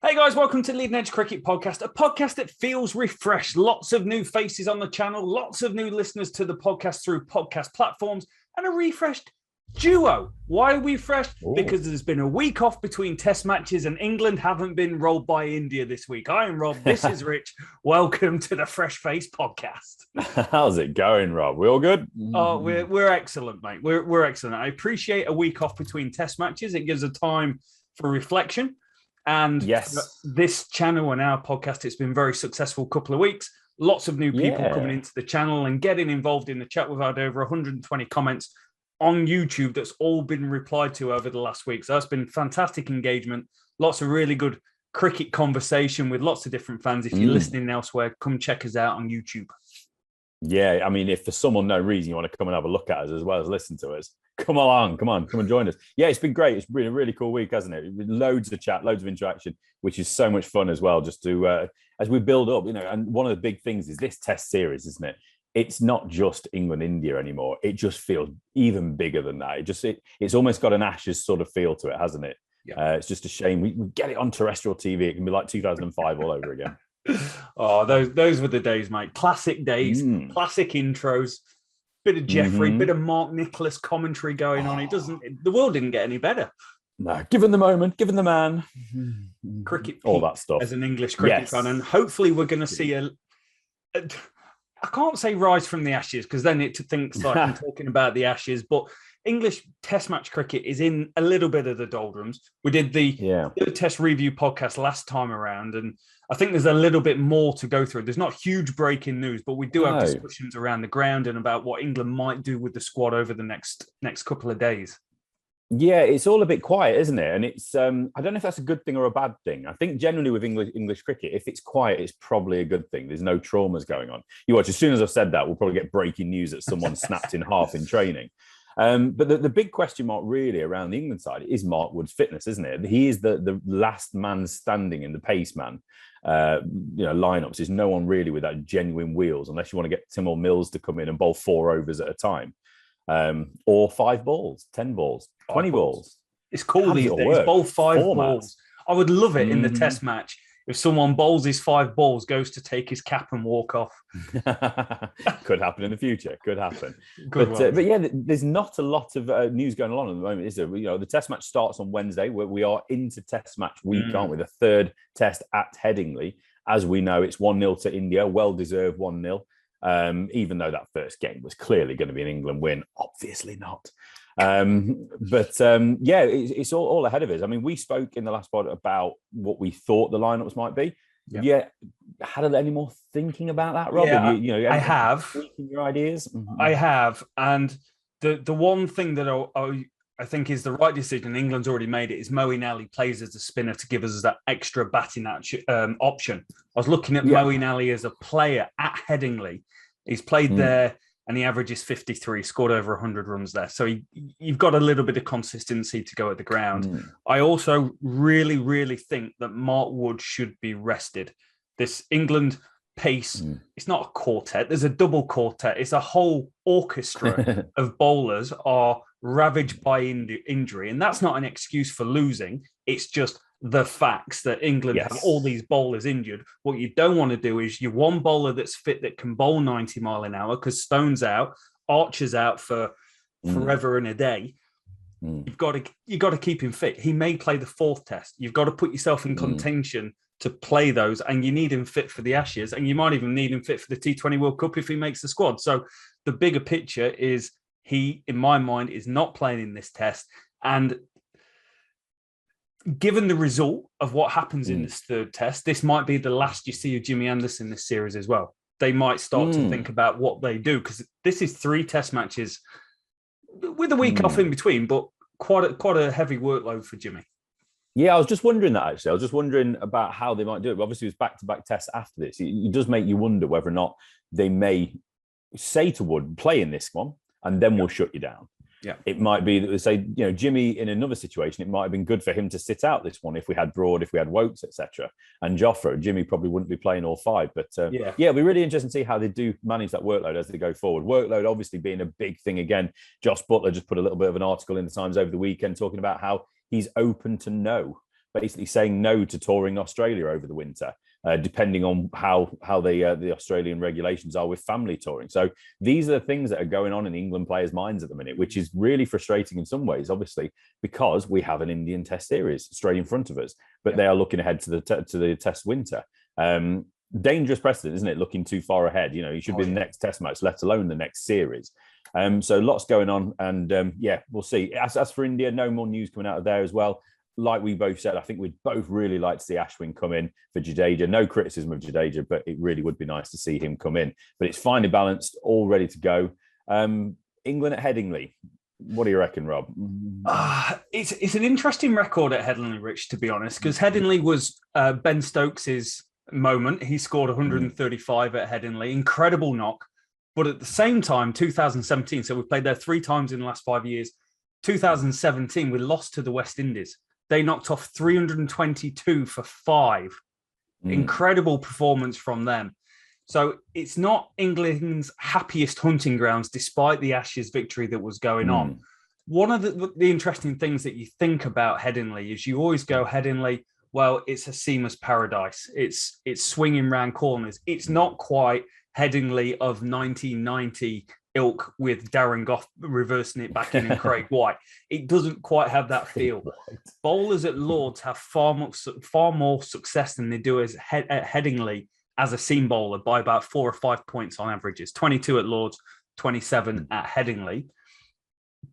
Hey guys, welcome to Leading Edge Cricket Podcast, a podcast that feels refreshed. Lots of new faces on the channel, lots of new listeners to the podcast through podcast platforms, and a refreshed duo. Why are we fresh? Ooh. Because there's been a week off between test matches and England haven't been rolled by India this week. I am Rob, this is Rich. Welcome to the Fresh Face Podcast. How's it going, Rob? We all good? Oh, we're excellent, mate. We're excellent. I appreciate a week off between test matches. It gives a time for reflection. And yes, this channel and our podcast, it's been very successful couple of weeks. Lots of new people coming into the channel and getting involved in the chat. We've had over 120 comments on YouTube that's all been replied to over the last week. So that's been fantastic engagement. Lots of really good cricket conversation with lots of different fans. If you're listening elsewhere, come check us out on YouTube. Yeah, I mean, if for some unknown reason you want to come and have a look at us as well as listen to us, come along, come and join us. Yeah, it's been great. It's been a really cool week, hasn't it? Loads of chat, loads of interaction, which is so much fun as well, just to, as we build up, and one of the big things is this test series, isn't it? It's not just England-India anymore. It just feels even bigger than that. It's almost got an Ashes sort of feel to it, hasn't it? Yeah. It's just a shame. We get it on terrestrial TV. It can be like 2005 all over again. Oh, those were the days, mate. Classic days, classic intros, bit of Jeffrey, bit of Mark Nicholas commentary going on. The world didn't get any better. No, given the moment, given the man, cricket, all that stuff. As an English cricket fan, and hopefully we're going to see I can't say rise from the ashes because then it thinks like I'm talking about the ashes, but English test match cricket is in a little bit of the doldrums. We did the test review podcast last time around, and I think there's a little bit more to go through. There's not huge breaking news, but we do have discussions around the ground and about what England might do with the squad over the next couple of days. Yeah, it's all a bit quiet, isn't it? And it's I don't know if that's a good thing or a bad thing. I think generally with English cricket, if it's quiet, it's probably a good thing. There's no traumas going on. You watch, as soon as I've said that, we'll probably get breaking news that someone snapped in half in training. But the big question mark really around the England side is Mark Wood's fitness, isn't it? He is the last man standing in the pace man lineups. There's no one really with that genuine wheels, unless you want to get Tim or Mills to come in and bowl 4 overs at a time. Or 5 balls, 10 balls, 20 balls. It's cool these days. Bowl 5 balls. I would love it in the test match if someone bowls his 5 balls, goes to take his cap and walk off. Could happen in the future. Could happen. But yeah, there's not a lot of news going on at the moment, is there? The test match starts on Wednesday. We are into test match week, aren't we? The third test at Headingley. As we know, it's 1-0 to India. Well-deserved 1-0. Even though that first game was clearly going to be an England win, obviously not. It's all ahead of us. I mean, we spoke in the last pod about what we thought the lineups might be. Yeah, had any more thinking about that, Rob? Yeah, I have. Your ideas? I have, and the one thing that I think is the right decision. England's already made it. Is Moeen Ali plays as a spinner to give us that extra batting option. I was looking at Moeen Ali as a player at Headingley. He's played there and he averages 53, scored over 100 runs there. So you've got a little bit of consistency to go at the ground. I also really, really think that Mark Wood should be rested. This England pace, it's not a quartet. There's a double quartet. It's a whole orchestra of bowlers are ravaged by injury. And that's not an excuse for losing. It's just the facts that England have all these bowlers injured. What you don't want to do is you're one bowler that's fit that can bowl 90 mile an hour because Stone's out, Archer's out for forever and a day. You've got to keep him fit. He may play the 4th test. You've got to put yourself in contention to play those, and you need him fit for the Ashes, and you might even need him fit for the T20 World Cup if he makes the squad. So the bigger picture is he, in my mind, is not playing in this test. And given the result of what happens in this 3rd test, this might be the last you see of Jimmy Anderson this series as well. They might start to think about what they do, because this is 3 test matches with a week off in between, but quite a heavy workload for Jimmy. Yeah, I was just wondering that, actually. I was just wondering about how they might do it. Obviously, it was back-to-back tests after this. It does make you wonder whether or not they may say to Wood, play in this one, and then we'll shut you down. Yeah, it might be that they say, Jimmy in another situation, it might have been good for him to sit out this one if we had Broad, if we had Wokes, etc. And Jofra, Jimmy probably wouldn't be playing all 5. But it'll be really interesting to see how they do manage that workload as they go forward. Workload obviously being a big thing again. Josh Butler just put a little bit of an article in the Times over the weekend talking about how he's open to no basically saying no to touring Australia over the winter, depending on how the Australian regulations are with family touring. So these are the things that are going on in England players' minds at the minute, which is really frustrating in some ways, obviously, because we have an Indian Test series straight in front of us, but they are looking ahead to the Test winter. Dangerous precedent, isn't it? Looking too far ahead. You should be the next Test match, let alone the next series. So lots going on, and we'll see. As for India, no more news coming out of there as well. Like we both said, I think we'd both really like to see Ashwin come in for Jadeja. No criticism of Jadeja, but it really would be nice to see him come in. But it's finely balanced, all ready to go. England at Headingley. What do you reckon, Rob? It's an interesting record at Headingley, Rich, to be honest, because Headingley was Ben Stokes's moment. He scored 135 at Headingley. Incredible knock. But at the same time, 2017, so we played there 3 times in the last 5 years. 2017, we lost to the West Indies. They knocked off 322 for 5. Incredible performance from them. So it's not England's happiest hunting grounds, despite the Ashes victory that was going on. One of the interesting things that you think about Headingley is you always go Headingley, well, it's a seamer's paradise. It's swinging round corners. It's not quite Headingley of 1990 ilk with Darren Gough reversing it back in and Craig White. It doesn't quite have that feel. Bowlers at Lords have far more success than they do at Headingley as a seam bowler by about 4 or 5 points on averages. 22 at Lords, 27 at Headingley.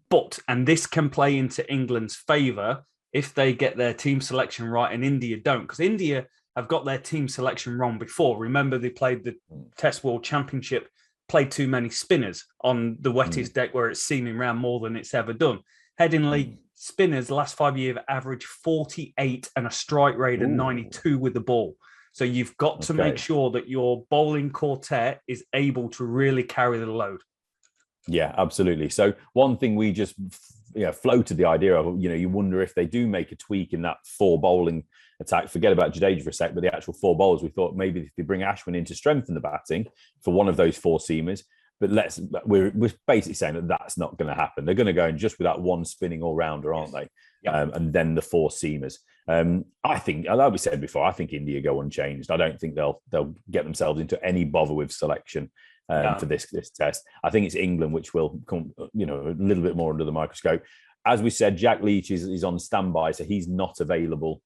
But, and this can play into England's favour if they get their team selection right and India don't, because India have got their team selection wrong before. Remember, they played the Test World Championship, played too many spinners on the wettest deck where it's seaming round more than it's ever done. Headingley spinners, the last 5 years, average 48 and a strike rate of 92 with the ball. So you've got to make sure that your bowling quartet is able to really carry the load. Yeah, absolutely. So one thing we just floated the idea of, you wonder if they do make a tweak in that 4 bowling attack. Forget about Jadeja for a sec, but the actual 4 bowlers, we thought maybe if they bring Ashwin in to strengthen the batting for one of those 4 seamers. But we're basically saying that that's not going to happen. They're going to go in just with that 1 spinning all-rounder, aren't they? Yep. And then the 4 seamers. I think, like we said before, I think India go unchanged. I don't think they'll get themselves into any bother with selection for this test. I think it's England which will come, a little bit more under the microscope. As we said, Jack Leach is on standby, so he's not available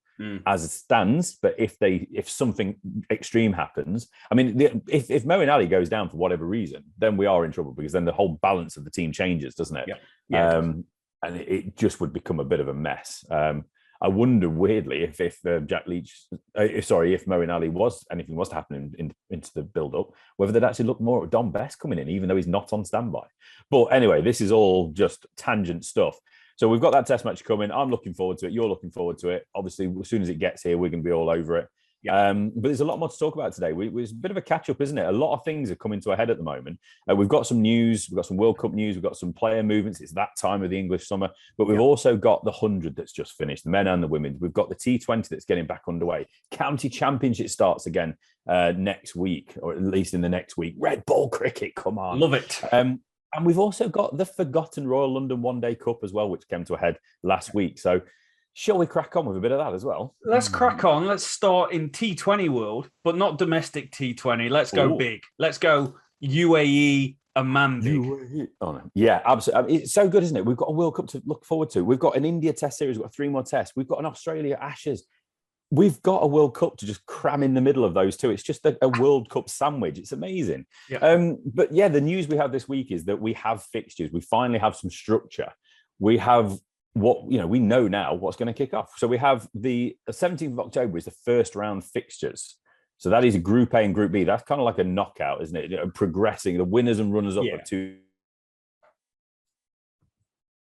as it stands. But if something extreme happens, I mean, if Moeen Ali goes down for whatever reason, then we are in trouble, because then the whole balance of the team changes, doesn't it? Yeah. And it just would become a bit of a mess. I wonder, weirdly, if Jack Leach, if Moeen Ali anything was to happen into the build-up, whether they'd actually look more at Dom Bess coming in, even though he's not on standby. But anyway, this is all just tangent stuff. So we've got that test match coming. I'm looking forward to it. You're looking forward to it. Obviously, as soon as it gets here, we're going to be all over it. Yeah. But there's a lot more to talk about today. It's a bit of a catch-up, isn't it? A lot of things are coming to a head at the moment. We've got some news. We've got some World Cup news. We've got some player movements. It's that time of the English summer. But we've also got the 100 that's just finished, the men and the women. We've got the T20 that's getting back underway. County Championship starts again next week, or at least in the next week. Red ball cricket, come on. Love it. And we've also got the forgotten Royal London One Day Cup as well, which came to a head last week. So shall we crack on with a bit of that as well? Let's crack on. Let's start in T20 world, but not domestic T20. Let's go big. Let's go UAE, Oman big. UAE. Oh, no. Yeah, absolutely. It's so good, isn't it? We've got a World Cup to look forward to. We've got an India Test series. We've got 3 more tests. We've got an Australia Ashes. We've got a World Cup to just cram in the middle of those 2. It's just a World Cup sandwich. It's amazing. Yeah. But yeah, the news we have this week is that we have fixtures. We finally have some structure. We have we know now what's going to kick off. So we have the 17th of October is the first round fixtures. So that is Group A and Group B. That's kind of like a knockout, isn't it? Progressing the winners and runners up of 2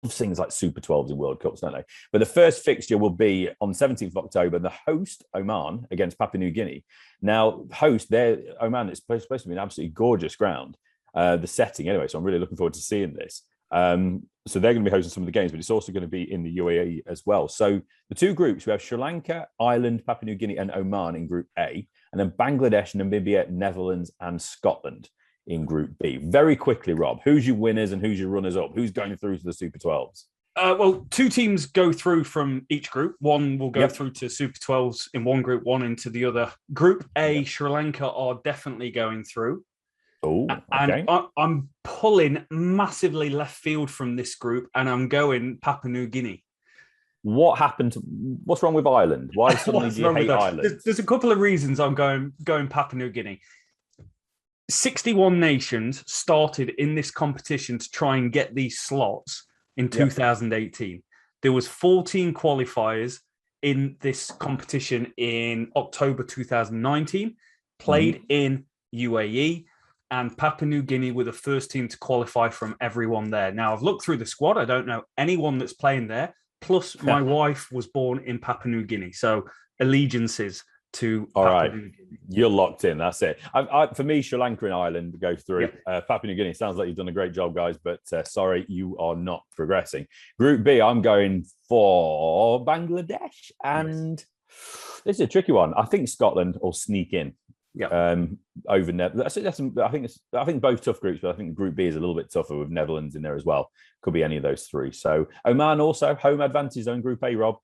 things like Super 12s in World Cups, don't they? But the first fixture will be on 17th of October, the host, Oman, against Papua New Guinea. Now, Oman, it's supposed to be an absolutely gorgeous ground, the setting anyway, so I'm really looking forward to seeing this. So they're going to be hosting some of the games, but it's also going to be in the UAE as well. So the 2 groups, we have Sri Lanka, Ireland, Papua New Guinea, and Oman in Group A, and then Bangladesh, Namibia, Netherlands, and Scotland in Group B. Very quickly, Rob, who's your winners and who's your runners-up? Who's going through to the Super 12s? Well, two teams go through from each group. One will go Yep. through to Super 12s in one group, one into the other. Group A, Yep. Sri Lanka are definitely going through. Oh, And okay. I'm pulling massively left field from this group, and I'm going Papua New Guinea. What's wrong with Ireland? Why suddenly What's do you wrong with hate that? Ireland? There's a couple of reasons I'm going Papua New Guinea. 61 nations started in this competition to try and get these slots in 2018. There was 14 qualifiers in this competition in October 2019, played in UAE, and Papua New Guinea were the first team to qualify from everyone there. Now, I've looked through the squad. I don't know anyone that's playing there. Plus, my wife was born in Papua New Guinea. So, allegiances to Papua New Guinea. You're locked in. That's it. For me, Sri Lanka and Ireland go through. Papua New Guinea, sounds like you've done a great job, guys, but sorry, you are not progressing. Group B, I'm going for Bangladesh. And this is a tricky one. I think Scotland will sneak in. Over Netherlands. I think both tough groups, but I think Group B is a little bit tougher with Netherlands in there as well. Could be any of those three. So Oman also home advantage on Group A, Rob.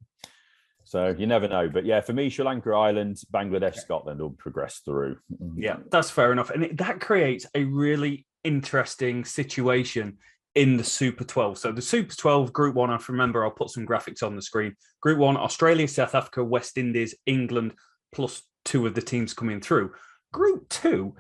So you never know. But yeah, for me, Sri Lanka, Ireland, Bangladesh, Scotland will progress through. Yeah, that's fair enough. And that creates a really interesting situation in the Super 12. So the Super 12 Group 1, I remember I'll put some graphics on the screen. Group 1, Australia, South Africa, West Indies, England, plus 2 of the teams coming through. Group 2,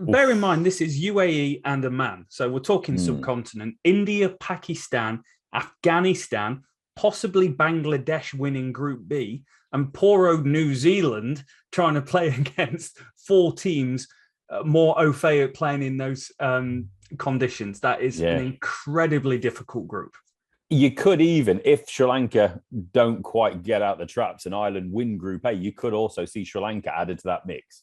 bear in mind, this is UAE and Oman. So we're talking subcontinent. India, Pakistan, Afghanistan, possibly Bangladesh winning Group B, and poor old New Zealand trying to play against 4 teams, more au fait at playing in those conditions. That is an incredibly difficult group. You could even, if Sri Lanka don't quite get out the traps and Ireland win Group A, you could also see Sri Lanka added to that mix.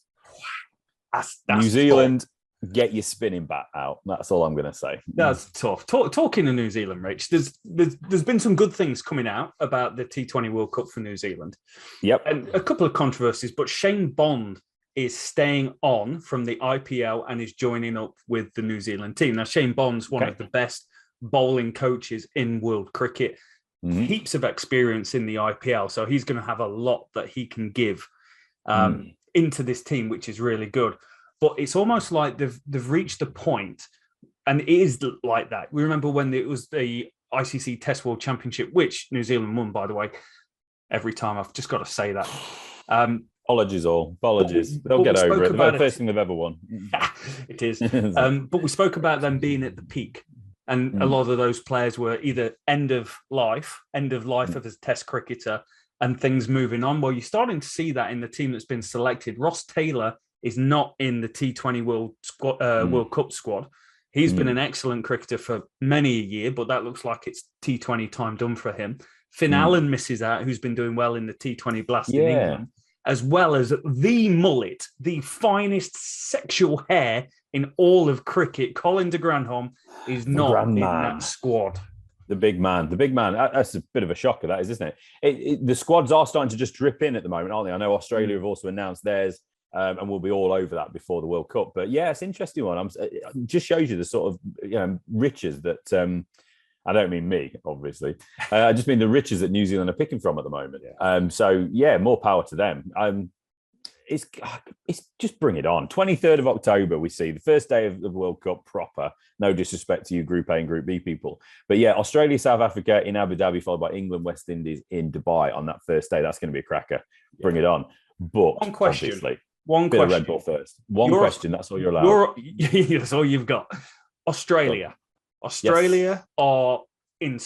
That's New Zealand, get your spinning bat out. That's all I'm going to say. That's tough. Talking to New Zealand, Rich, there's been some good things coming out about the T20 World Cup for New Zealand. Yep. And a couple of controversies, but Shane Bond is staying on from the IPL and is joining up with the New Zealand team. Now, Shane Bond's one of the best bowling coaches in world cricket, heaps of experience in the IPL, so he's going to have a lot that he can give into this team, which is really good. But it's almost like they've reached the point, and it is like that. We remember when it was the ICC Test World Championship, which New Zealand won, by the way. Every time I've just got to say that. Apologies. They'll get over it. The first thing they've ever won. It is. But we spoke about them being at the peak. And a lot of those players were either end of life of a Test cricketer, and things moving on. Well, you're starting to see that in the team that's been selected. Ross Taylor is not in the T20 World Cup squad. He's been an excellent cricketer for many a year, but that looks like it's T20 time done for him. Finn Allen misses out, who's been doing well in the T20 Blast in England, as well as the mullet, the finest sexual hair in all of cricket. Colin de Grandhomme is not in that squad. The big man. That's a bit of a shocker, that is, isn't it? The squads are starting to just drip in at the moment, aren't they? I know Australia have also announced theirs, and we'll be all over that before the World Cup. But yeah, it's an interesting one. It just shows you the sort of riches that I don't mean me, obviously. I just mean the riches that New Zealand are picking from at the moment. So yeah, more power to them. It's just bring it on. 23rd of October, we see the first day of the World Cup proper. No disrespect to you, Group A and Group B people. But yeah, Australia, South Africa in Abu Dhabi, followed by England, West Indies in Dubai on that first day. That's going to be a cracker. Bring it on. But one question. Obviously, one question. Red Bull first. One question. That's all you're allowed. That's all you've got. Australia are in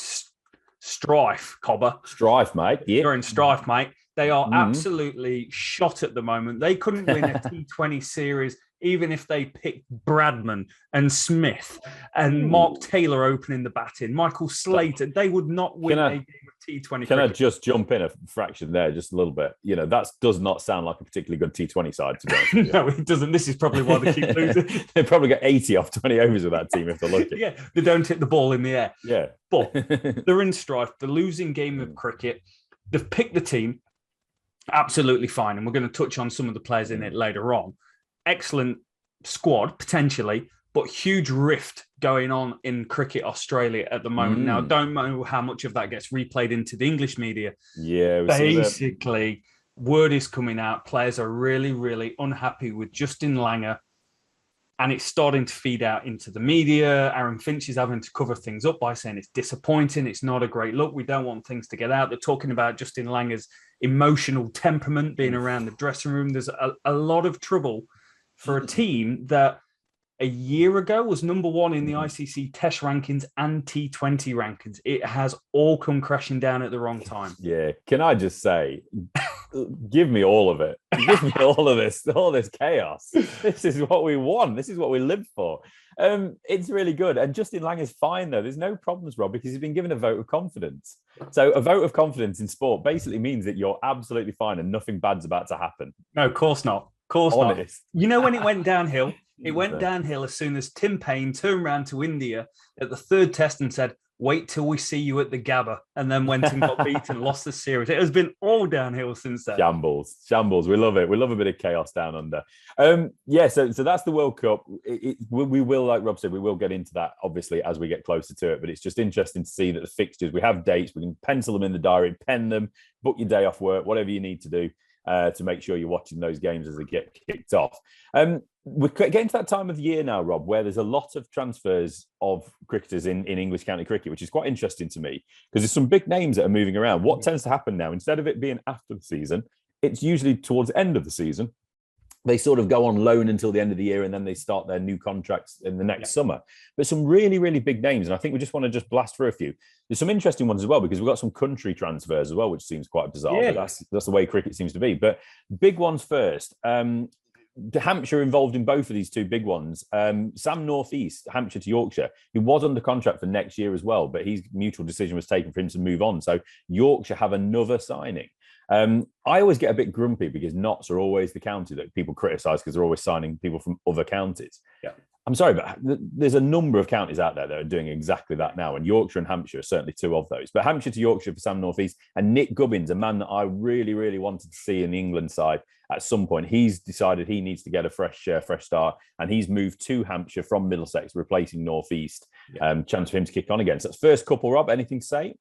strife, Cobber. Strife, mate. Yeah. They're in strife, mate. They are absolutely shot at the moment. They couldn't win a T20 series even if they picked Bradman and Smith and Mark Taylor opening the batting, Michael Slater. They would not win a game of T20 Can cricket. I just jump in a fraction there, just a little bit? That does not sound like a particularly good T20 side, to be honest with you. No, it doesn't. This is probably why they keep losing. They probably get 80 off 20 overs with that team if they're lucky. Yeah, they don't hit the ball in the air. Yeah. But they're in strife. The losing game of cricket. They've picked the team. Absolutely fine. And we're going to touch on some of the players in it later on. Excellent squad, potentially. but huge rift going on in Cricket Australia at the moment. Now, I don't know how much of that gets replayed into the English media. Yeah, basically, word is coming out. Players are really, really unhappy with Justin Langer, and it's starting to feed out into the media. Aaron Finch is having to cover things up by saying it's disappointing. It's not a great look. We don't want things to get out. They're talking about Justin Langer's emotional temperament being around the dressing room. There's a lot of trouble for a team that a year ago was number one in the ICC Test rankings and T20 rankings. It has all come crashing down at the wrong time. Yeah. Can I just say, give me all of it. Give me all this chaos. This is what we want. This is what we live for. It's really good. And Justin Lang is fine, though. There's no problems, Rob, because he's been given a vote of confidence. So a vote of confidence in sport basically means that you're absolutely fine and nothing bad's about to happen. No, of course not. Of course Honest. not. You know when it went downhill? It went downhill as soon as Tim Payne turned around to India at the third test and said, "Wait till we see you at the Gabba," and then went and got beaten, lost the series. It has been all downhill since then. Shambles. We love it. We love a bit of chaos down under. So that's the World Cup. We will, like Rob said, we will get into that, obviously, as we get closer to it. But it's just interesting to see that the fixtures, we have dates, we can pencil them in the diary, pen them, book your day off work, whatever you need to do to make sure you're watching those games as they get kicked off. We're getting to that time of year now, Rob, where there's a lot of transfers of cricketers in English county cricket, which is quite interesting to me because there's some big names that are moving around. What tends to happen now, instead of it being after the season, it's usually towards the end of the season. They sort of go on loan until the end of the year and then they start their new contracts in the next summer. But some really, really big names. And I think we just want to just blast through a few. There's some interesting ones as well because we've got some country transfers as well, which seems quite bizarre. Yeah. But that's the way cricket seems to be. But big ones first. Hampshire involved in both of these two big ones. Sam Northeast, Hampshire to Yorkshire, he was under contract for next year as well, but his mutual decision was taken for him to move on. So Yorkshire have another signing. I always get a bit grumpy because Notts are always the county that people criticise because they're always signing people from other counties. Yeah. I'm sorry, but there's a number of counties out there that are doing exactly that now, and Yorkshire and Hampshire are certainly two of those. But Hampshire to Yorkshire for Sam Northeast, and Nick Gubbins, a man that I really, really wanted to see in the England side at some point. He's decided he needs to get a fresh start, and he's moved to Hampshire from Middlesex, replacing Northeast. Chance for him to kick on again. So that's first couple, Rob. Anything to say?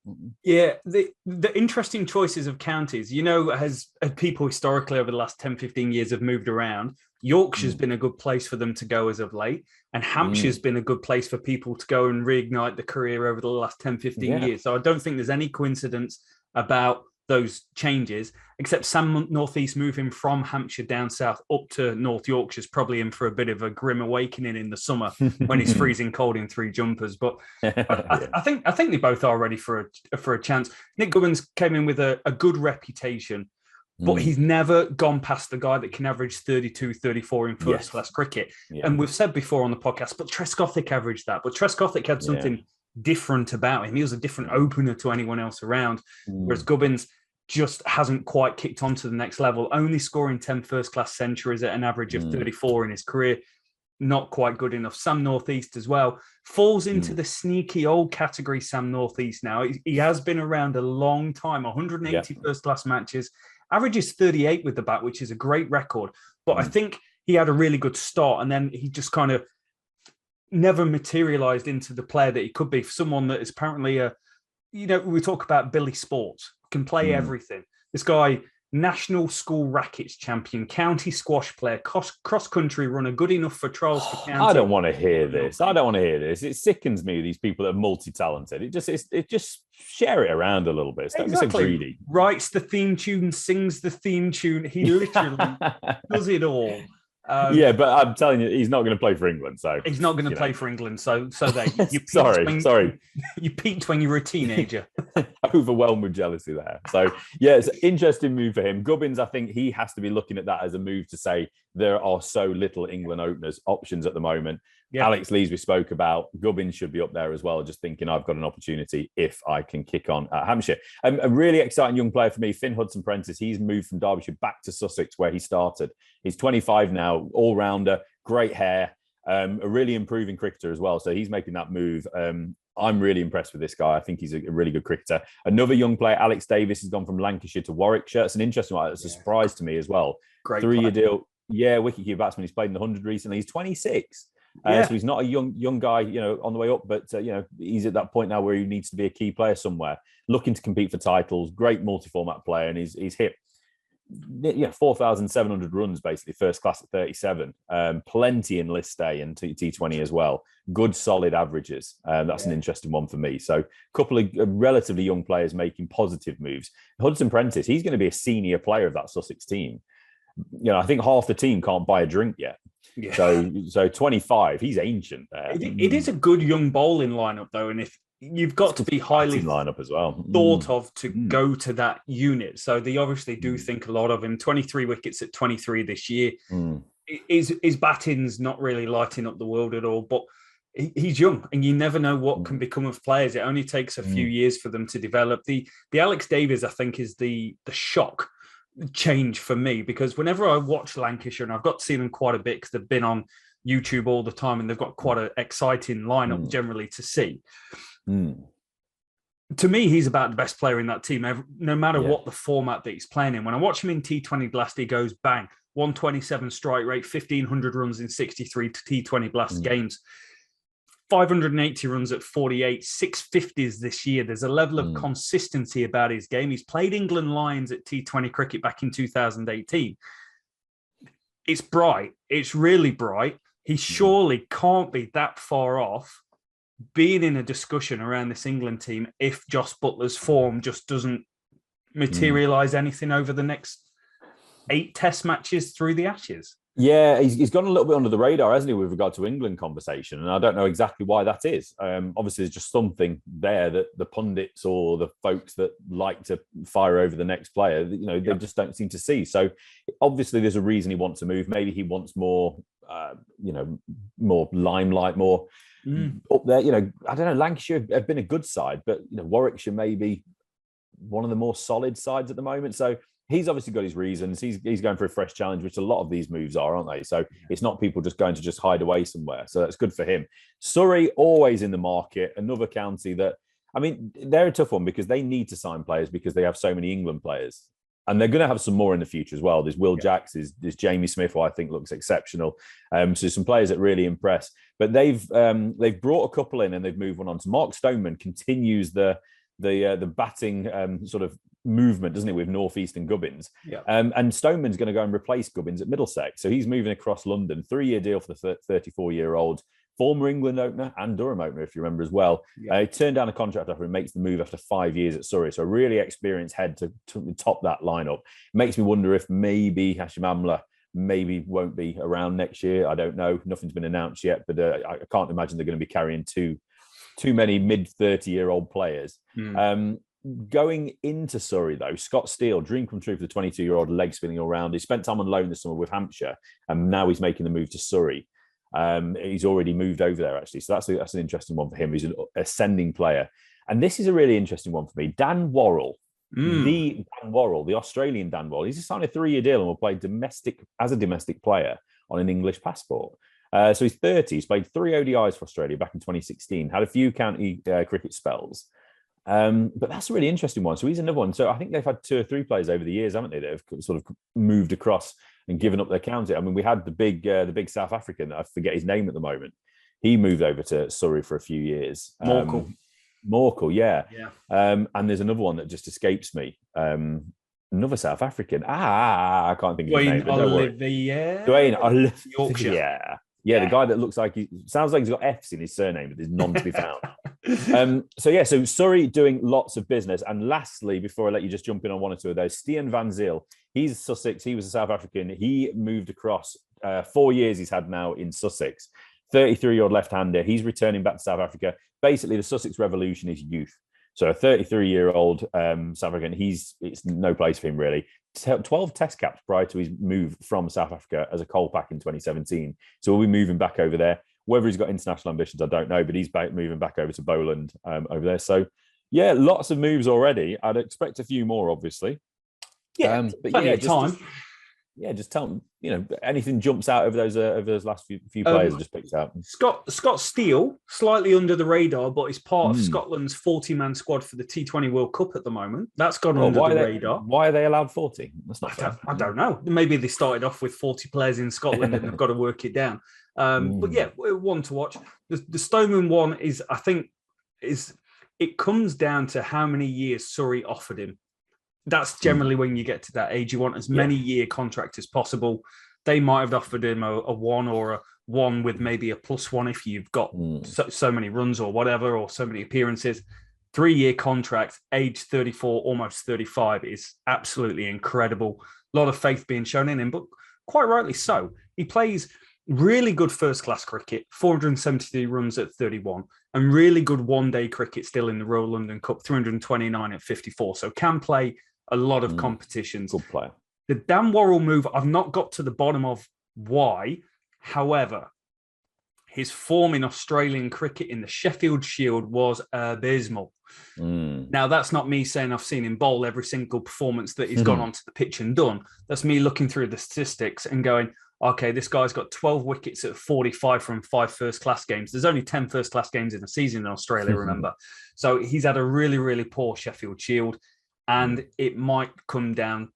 Yeah, the interesting choices of counties, as people historically over the last 10, 15 years have moved around, Yorkshire's been a good place for them to go as of late. And Hampshire's been a good place for people to go and reignite the career over the last 10, 15 years. So I don't think there's any coincidence about those changes, except Sam Northeast moving from Hampshire down south up to North Yorkshire's probably in for a bit of a grim awakening in the summer when it's freezing cold in three jumpers. But I think they both are ready for a chance. Nick Gubbins came in with a good reputation, but he's never gone past the guy that can average 32, 34 in first-class cricket. Yeah. And we've said before on the podcast, but Trescothick averaged that. But Trescothick had something different about him. He was a different opener to anyone else around, whereas Gubbins just hasn't quite kicked on to the next level, only scoring 10 first-class centuries at an average of 34 in his career. Not quite good enough. Sam Northeast as well falls into the sneaky old category, Sam Northeast now. He has been around a long time, 180 first-class matches, averages 38 with the bat, which is a great record. But I think he had a really good start, and then he just kind of never materialized into the player that he could be. For someone that is apparently we talk about Billy Sports, can play everything. This guy, national school rackets champion, county squash player, cross-country runner, good enough for trials for county. I don't want to hear this. It sickens me, these people that are multi-talented. It just share it around a little bit. Don't be so greedy. Writes the theme tune, sings the theme tune. He literally does it all. But I'm telling you, he's not going to play for England. So he's not going to play for England. So there. You sorry. You peaked when you were a teenager. Overwhelmed with jealousy there. So it's an interesting move for him. Gubbins, I think he has to be looking at that as a move to say there are so little England openers options at the moment. Yeah. Alex Lees we spoke about. Gubbins should be up there as well, just thinking I've got an opportunity if I can kick on at Hampshire. A really exciting young player for me, Finn Hudson-Prentice. He's moved from Derbyshire back to Sussex where he started. He's 25 now, all-rounder, great hair, a really improving cricketer as well. So he's making that move. I'm really impressed with this guy. I think he's a really good cricketer. Another young player, Alex Davis, has gone from Lancashire to Warwickshire. It's an interesting one. It's a surprise to me as well. Great 3-year deal. Yeah, wicket-keeper batsman. He's played in the 100 recently. He's 26. So he's not a young guy, on the way up, but he's at that point now where he needs to be a key player somewhere, looking to compete for titles. Great multi-format player, and he's hit 4,700 runs basically, first class at 37. Plenty in list day and T20 as well. Good solid averages. That's an interesting one for me. So a couple of relatively young players making positive moves. Hudson Prentice, he's going to be a senior player of that Sussex team. I think half the team can't buy a drink yet. Yeah. So 25, he's ancient there. It is a good young bowling lineup though, and if you've got to be highly lineup as well thought of to go to that unit. So they obviously do think a lot of him. 23 wickets at 23 this year. His batting's not really lighting up the world at all, but he's young, and you never know what can become of players. It only takes a few years for them to develop. The Alex Davies, I think, is the shock change for me, because whenever I watch Lancashire, and I've got to see them quite a bit because they've been on YouTube all the time, and they've got quite an exciting lineup generally to see. To me, he's about the best player in that team, no matter what the format that he's playing in. When I watch him in T20 Blast, he goes bang, 127 strike rate, 1,500 runs in 63 T20 Blast games, 580 runs at 48, 650s this year. There's a level of consistency about his game. He's played England Lions at T20 cricket back in 2018. It's bright. It's really bright. He surely can't be that far off being in a discussion around this England team if Joss Butler's form just doesn't materialise anything over the next 8 test matches through the Ashes. Yeah, he's gone a little bit under the radar, hasn't he, with regard to England conversation? And I don't know exactly why that is. Obviously, there's just something there that the pundits or the folks that like to fire over the next player, they just don't seem to see. So obviously, there's a reason he wants to move. Maybe he wants more, more limelight, more up there. I don't know. Lancashire have been a good side, but Warwickshire may be one of the more solid sides at the moment. So he's obviously got his reasons. He's going for a fresh challenge, which a lot of these moves are, aren't they? So it's not people just going to just hide away somewhere. So that's good for him. Surrey, always in the market. Another county that, they're a tough one because they need to sign players because they have so many England players. And they're going to have some more in the future as well. There's Will Jacks, there's Jamie Smith, who I think looks exceptional. So some players that really impress. But they've brought a couple in and they've moved one on. So Mark Stoneman continues the batting sort of movement, doesn't it, with North East and Gubbins? And Stoneman's going to go and replace Gubbins at Middlesex. So he's moving across London. 3-year deal for the 34-year-old, former England opener and Durham opener, if you remember as well. He turned down a contract offer and makes the move after 5 years at Surrey. So a really experienced head to top that lineup. Makes me wonder if maybe Hashim Amla maybe won't be around next year. I don't know. Nothing's been announced yet, but I can't imagine they're going to be carrying too many mid-30-year-old players. Going into Surrey, though, Scott Steele, dream come true for the 22-year-old, leg spinning all round. He spent time on loan this summer with Hampshire, and now he's making the move to Surrey. He's already moved over there, actually. So that's an interesting one for him. He's an ascending player. And this is a really interesting one for me. Dan Worrell, the Australian Dan Worrell. He's signed a 3-year deal and will play as a domestic player on an English passport. So he's 30. He's played 3 ODIs for Australia back in 2016. Had a few county cricket spells. But that's a really interesting one. So he's another one. So I think they've had 2 or 3 players over the years, haven't they, that have sort of moved across and given up their county. We had the big South African, I forget his name at the moment. He moved over to Surrey for a few years. Morkel, yeah. And there's another one that just escapes me. Another South African. I can't think of his name. Dwayne Olivier. Yorkshire. Yeah, the guy that looks like sounds like he's got F's in his surname, but there's none to be found. So Surrey doing lots of business. And lastly, before I let you just jump in on one or two of those, Stian van Zyl. He's Sussex. He was a South African. He moved across 4 years he's had now in Sussex. 33-year-old left-hander. He's returning back to South Africa. Basically, the Sussex Revolution is youth. So a 33-year-old South African, it's no place for him, really. 12 test caps prior to his move from South Africa as a coal pack in 2017. So we'll be moving back over there. Whether he's got international ambitions, I don't know, but he's moving back over to Bowland over there. So, yeah, lots of moves already. I'd expect a few more, obviously. Yeah, but plenty of time. Just tell them, anything jumps out over those last few players just picked out. Scott Steele, slightly under the radar, but he's part of Scotland's 40-man squad for the T20 World Cup at the moment. That's gone under the radar. Why are they allowed 40? That's not fair. I don't know. Maybe they started off with 40 players in Scotland and they've got to work it down. But yeah, one to watch. The Stoneman one is, I think, it comes down to how many years Surrey offered him. That's generally when you get to that age. You want as many year contract as possible. They might have offered him a 1 or a 1 with maybe a +1 if you've got so many runs or whatever, or so many appearances. 3-year contract, age 34, almost 35 is absolutely incredible. A lot of faith being shown in him, but quite rightly so. He plays really good first-class cricket, 473 runs at 31, and really good one-day cricket still in the Royal London Cup, 329 at 54. So can play a lot of competitions. Good player. The Dan Worrell move, I've not got to the bottom of why. However, his form in Australian cricket in the Sheffield Shield was abysmal. Now, that's not me saying I've seen him bowl every single performance that he's gone onto the pitch and done. That's me looking through the statistics and going, okay, this guy's got 12 wickets at 45 from 5 first-class games. There's only 10 first-class games in a season in Australia, remember? So he's had a really, really poor Sheffield Shield, and it might come down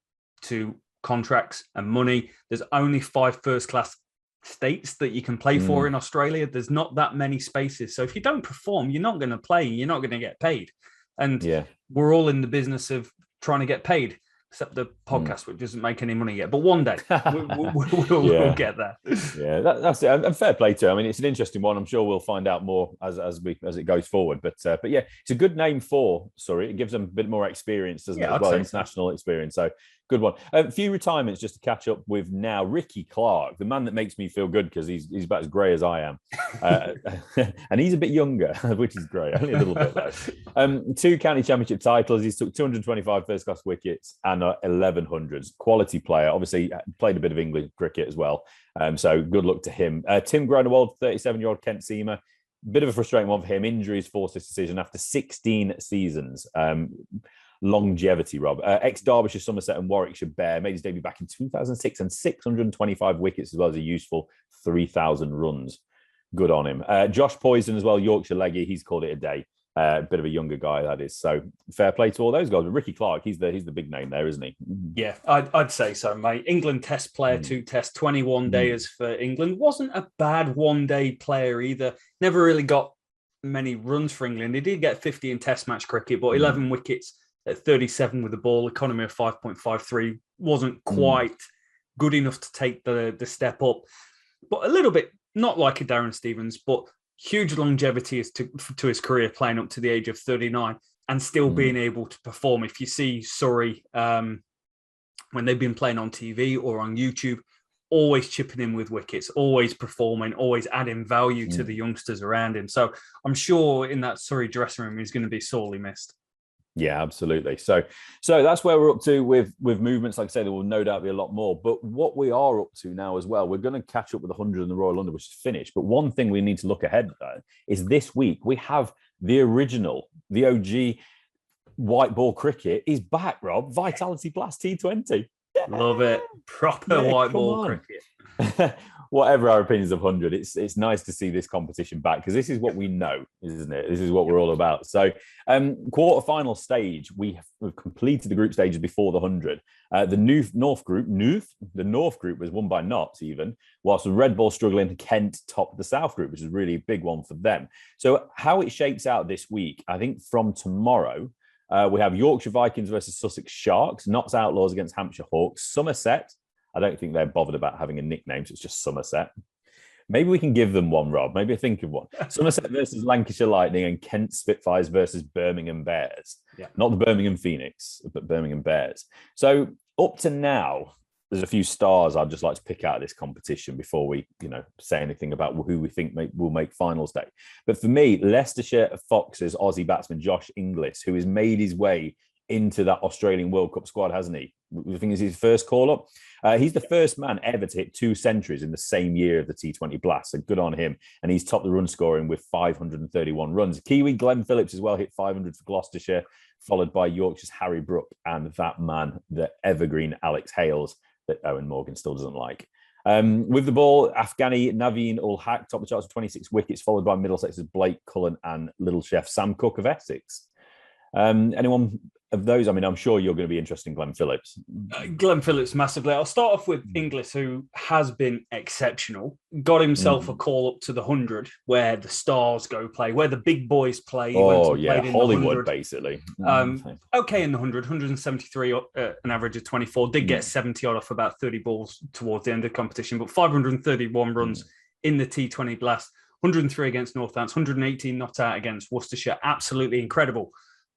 to contracts and money. There's only 5 first-class states that you can play for in Australia. There's not that many spaces. So if you don't perform, you're not going to play. You're not going to get paid. And we're all in the business of trying to get paid, except the podcast, which doesn't make any money yet. But one day we'll get there. Yeah, that's it. And fair play to him. I mean, it's an interesting one. I'm sure we'll find out more as it goes forward. But yeah, it's a good name for Surrey. It gives them a bit more experience, doesn't it? As well, international experience. So good one. A few retirements just to catch up with now. Ricky Clark, the man that makes me feel good because he's about as grey as I am. And he's a bit younger, which is great. Only a little bit though. 2 county championship titles. He's took 225 first-class wickets and 1100s. Quality player. Obviously played a bit of England cricket as well. So good luck to him. Tim Groenewald, 37-year-old Kent seamer. Bit of a frustrating one for him. Injuries forced his decision after 16 seasons. Longevity, Rob. Ex-Derbyshire, Somerset and Warwickshire Bear made his debut back in 2006 and 625 wickets as well as a useful 3,000 runs. Good on him. Josh Poison as well, Yorkshire leggy. He's called it a day. Bit of a younger guy, that is. So fair play to all those guys. But Ricky Clark, he's the big name there, isn't he? Yeah, I'd say so, mate. England Test player, 2 tests, 21 days for England. Wasn't a bad one-day player either. Never really got many runs for England. He did get 50 in Test match cricket, but 11 wickets at 37 with the ball, economy of 5.53 wasn't quite good enough to take the step up. But a little bit, not like a Darren Stevens, but huge longevity as to his career, playing up to the age of 39 and still being able to perform. If you see Surrey, when they've been playing on TV or on YouTube, always chipping in with wickets, always performing, always adding value to the youngsters around him. So I'm sure in that Surrey dressing room, he's going to be sorely missed. Yeah, absolutely. So that's where we're up to with movements. Like I say, there will no doubt be a lot more. But what we are up to now as well, we're going to catch up with the 100 in the Royal London, which is finished. But one thing we need to look ahead at is this week we have the original, the OG white ball cricket is back, Rob. Vitality Blast T20. Love it. Proper white ball cricket. Whatever our opinions of 100, it's nice to see this competition back because this is what we know, isn't it? This is what we're all about. So, quarter-final stage, we've completed the group stages before the 100. The North group was won by Notts even, whilst the Red Ball struggling, Kent topped the South group, which is really a big one for them. So how it shapes out this week, I think from tomorrow, we have Yorkshire Vikings versus Sussex Sharks, Notts Outlaws against Hampshire Hawks, Somerset. I don't think they're bothered about having a nickname, so it's just Somerset. Maybe we can give them one, Rob. Maybe think of one. Somerset versus Lancashire Lightning and Kent Spitfires versus Birmingham Bears. Yeah. Not the Birmingham Phoenix, but Birmingham Bears. So up to now, there's a few stars I'd just like to pick out of this competition before we, say anything about who we think will make finals day. But for me, Leicestershire Foxes Aussie batsman Josh Inglis, who has made his way into that Australian World Cup squad, hasn't he? I think it's his first call-up. He's the first man ever to hit 2 centuries in the same year of the T20 Blast, so good on him. And he's topped the run scoring with 531 runs. Kiwi Glenn Phillips as well hit 500 for Gloucestershire, followed by Yorkshire's Harry Brook and that man, the evergreen Alex Hales, that Owen Morgan still doesn't like. With the ball, Afghani Naveen ul Haq topped the charts with 26 wickets, followed by Middlesex's Blake Cullen and Little Chef Sam Cook of Essex. Anyone of those, I mean, I'm sure you're going to be interested in Glenn Phillips. Glenn Phillips massively. I'll start off with Inglis, who has been exceptional. Got himself a call up to the 100, where the stars go play, where the big boys play. He played in Hollywood, basically. Okay in the 100, 173, an average of 24. Did get 70 odd off about 30 balls towards the end of the competition, but 531 runs in the T20 Blast, 103 against Northants, 118 not out against Worcestershire. Absolutely incredible.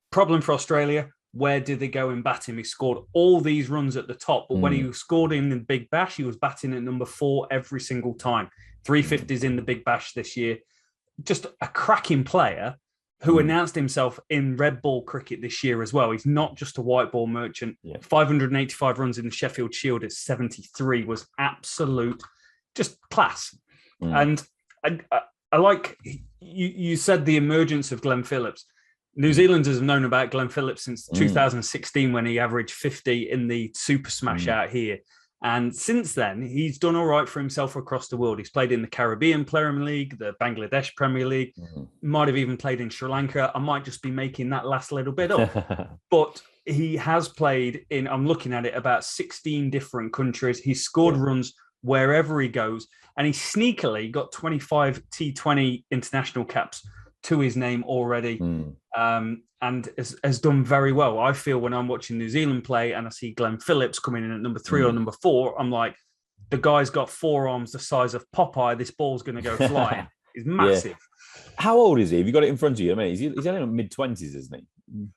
Problem for Australia. Where did they go and bat him? He scored all these runs at the top, but when he scored in the Big Bash, he was batting at number 4 every single time. 350s in the Big Bash this year. Just a cracking player who announced himself in red ball cricket this year as well. He's not just a white ball merchant. 585 runs in the Sheffield Shield at 73 was absolute, just class. And I like, you said the emergence of Glenn Phillips. New Zealanders have known about Glenn Phillips since 2016 when he averaged 50 in the Super Smash out here. And since then, he's done all right for himself across the world. He's played in the Caribbean Premier League, the Bangladesh Premier League, might have even played in Sri Lanka. I might just be making that last little bit up. But he has played in, I'm looking at it, about 16 different countries. He's scored runs wherever he goes. And he sneakily got 25 T20 international caps to his name already, and has done very well. I feel when I'm watching New Zealand play and I see Glenn Phillips coming in at number 3 or number 4, I'm like, the guy's got forearms the size of Popeye. This ball's going to go flying. He's massive. How old is he? Have you got it in front of you? I mean, he's only in mid-20s, isn't he?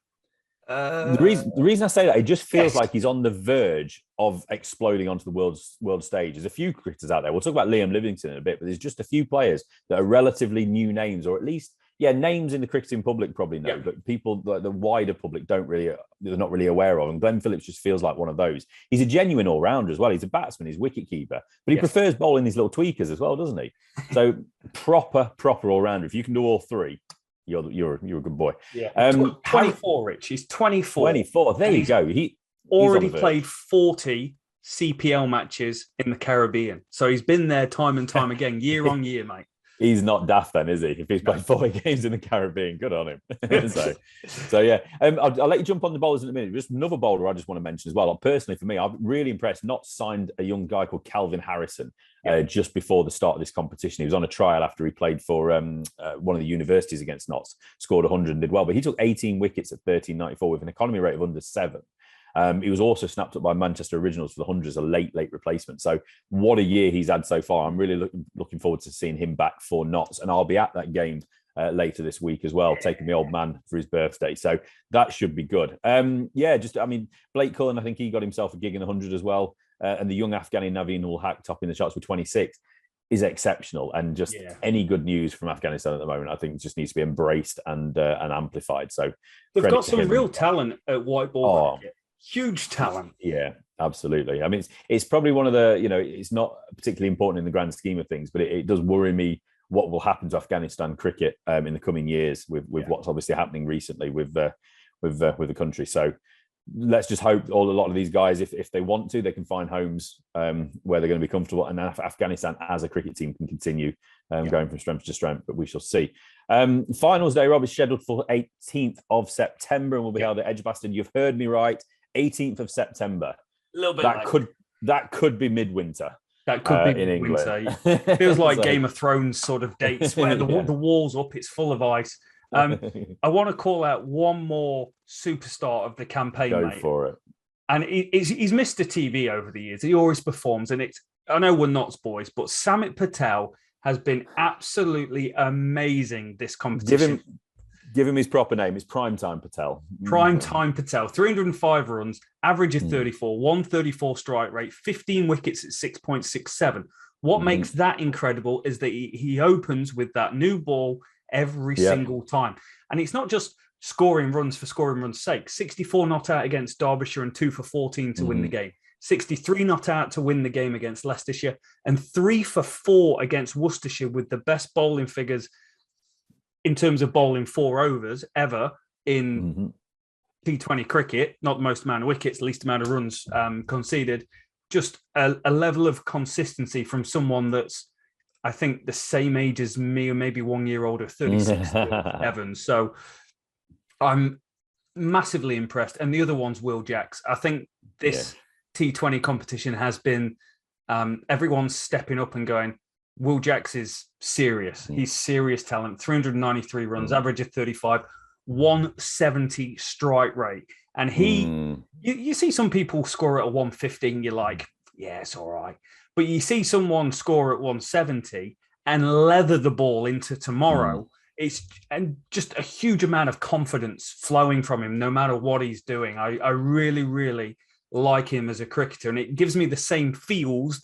The reason I say that, it just feels like he's on the verge of exploding onto the world stage. There's a few cricketers out there. We'll talk about Liam Livingston in a bit, but there's just a few players that are relatively new names, or at least names in the cricketing public probably know, but people like the wider public they're not really aware of. And Glenn Phillips just feels like one of those. He's a genuine all-rounder as well. He's a batsman, he's wicket keeper, but he prefers bowling these little tweakers as well, doesn't he? So proper all-rounder. If you can do all three, you're a good boy. 24, Rich. He's 24. 24. There you go. He already played 40 CPL matches in the Caribbean. So he's been there time and time again, year on year, mate. He's not daft then, is he? If he's played 40 games in the Caribbean, good on him. so yeah. I'll let you jump on the bowlers in a minute. Just another bowler I just want to mention as well. Personally, for me, I'm really impressed. Not signed a young guy called Calvin Harrison just before the start of this competition. He was on a trial after he played for one of the universities against Notts, scored 100 and did well. But he took 18 wickets at 13.94 with an economy rate of under 7. He was also snapped up by Manchester Originals for the 100 as a late replacement. So what a year he's had so far. I'm really looking forward to seeing him back for Notts. And I'll be at that game later this week as well, taking the old man for his birthday. So that should be good. Blake Cullen, I think he got himself a gig in the 100 as well. And the young Afghani Naveen ul Haq topping the charts with 26 is exceptional. And just any good news from Afghanistan at the moment, I think just needs to be embraced and amplified. So they've got some real talent at white ball cricket. Huge talent. Yeah, absolutely. I mean, it's probably one of the, it's not particularly important in the grand scheme of things, but it does worry me what will happen to Afghanistan cricket in the coming years with what's obviously happening recently with the country. So let's just hope a lot of these guys, if they want to, they can find homes where they're going to be comfortable, and Afghanistan as a cricket team can continue going from strength to strength, but we shall see. Finals day, Rob, is scheduled for 18th of September and will be held at Edgbaston. You've heard me right. 18th of September. A little bit that could be midwinter. That could be in England. Feels like Game of Thrones sort of dates where the wall's up, it's full of ice. I want to call out one more superstar of the campaign. Go for it. And he's Mr. TV over the years. He always performs, and I know we're Notts boys, but Samit Patel has been absolutely amazing this competition. Give him his proper name. It's Primetime Patel. Primetime Patel. 305 runs, average of 34, 134 strike rate, 15 wickets at 6.67. What makes that incredible is that he opens with that new ball every single time. And it's not just scoring runs for scoring runs' sake. 64 not out against Derbyshire and 2 for 14 to win the game. 63 not out to win the game against Leicestershire, and 3 for 4 against Worcestershire with the best bowling figures in terms of bowling 4 overs ever in T20 cricket. Not the most amount of wickets, least amount of runs conceded. Just a level of consistency from someone that's, I think, the same age as me, or maybe 1 year older, 36, Evans. So I'm massively impressed. And the other one's Will Jacks. I think this T20 competition has been everyone's stepping up and going, Will Jacks is serious. He's serious talent. 393 runs, average of 35, 170 strike rate. And you see some people score at a 115, you're like, yeah, it's all right. But you see someone score at 170 and leather the ball into tomorrow. It's and just a huge amount of confidence flowing from him, no matter what he's doing. I really, really like him as a cricketer, and it gives me the same feels,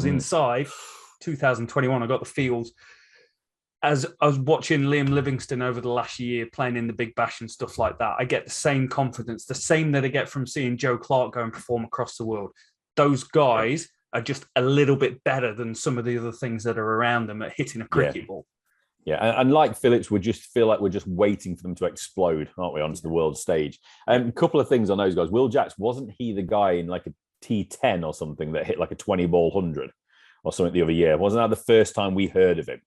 inside 2021. I got the feels as I was watching Liam Livingston over the last year playing in the Big Bash and stuff like that. I get the same confidence, the same that I get from seeing Joe Clark go and perform across the world. Those guys are just a little bit better than some of the other things that are around them at hitting a cricket ball. Yeah, and like Phillips, we just feel like we're just waiting for them to explode, aren't we, onto the world stage? A couple of things on those guys. Will Jacks, wasn't he the guy in like a T10 or something that hit like a 20 ball 100 or something the other year? Wasn't that the first time we heard of him?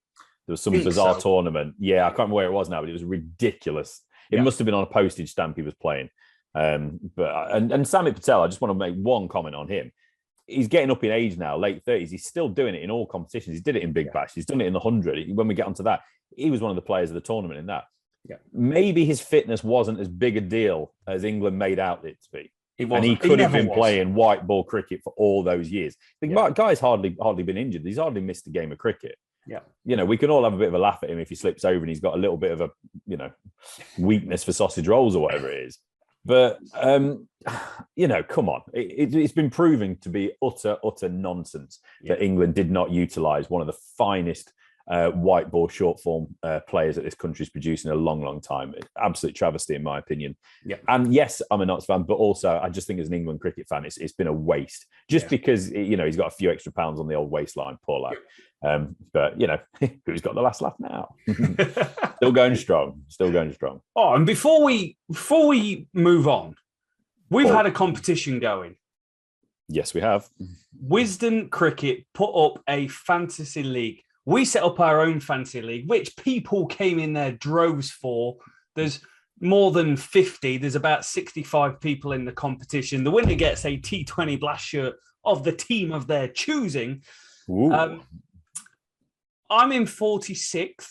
There was some bizarre tournament. Yeah, I can't remember where it was now, but it was ridiculous. It must have been on a postage stamp he was playing. But Samit Patel, I just want to make one comment on him. He's getting up in age now, late 30s. He's still doing it in all competitions. He did it in Big Bash. He's done it in the 100. When we get onto that, he was one of the players of the tournament in that. Yeah. Maybe his fitness wasn't as big a deal as England made out it to be. And he could have been playing white ball cricket for all those years. The guy's hardly been injured. He's hardly missed a game of cricket. Yeah. You know, we can all have a bit of a laugh at him if he slips over and he's got a little bit of a, weakness for sausage rolls or whatever it is. But, come on. It's been proving to be utter nonsense that England did not utilise one of the finest white ball short form players that this country's produced in a long time. Absolute travesty, in my opinion. Yeah. And yes, I'm a Notts fan, but also I just think as an England cricket fan, it's been a waste. Just because, he's got a few extra pounds on the old waistline, poor lad. But who's got the last laugh now? Still going strong. Oh, and before we move on, we've had a competition going. Yes, we have. Wisden Cricket put up a fantasy league. We set up our own fantasy league, which people came in their droves for. There's more than 50. There's about 65 people in the competition. The winner gets a T20 blast shirt of the team of their choosing. I'm in 46th.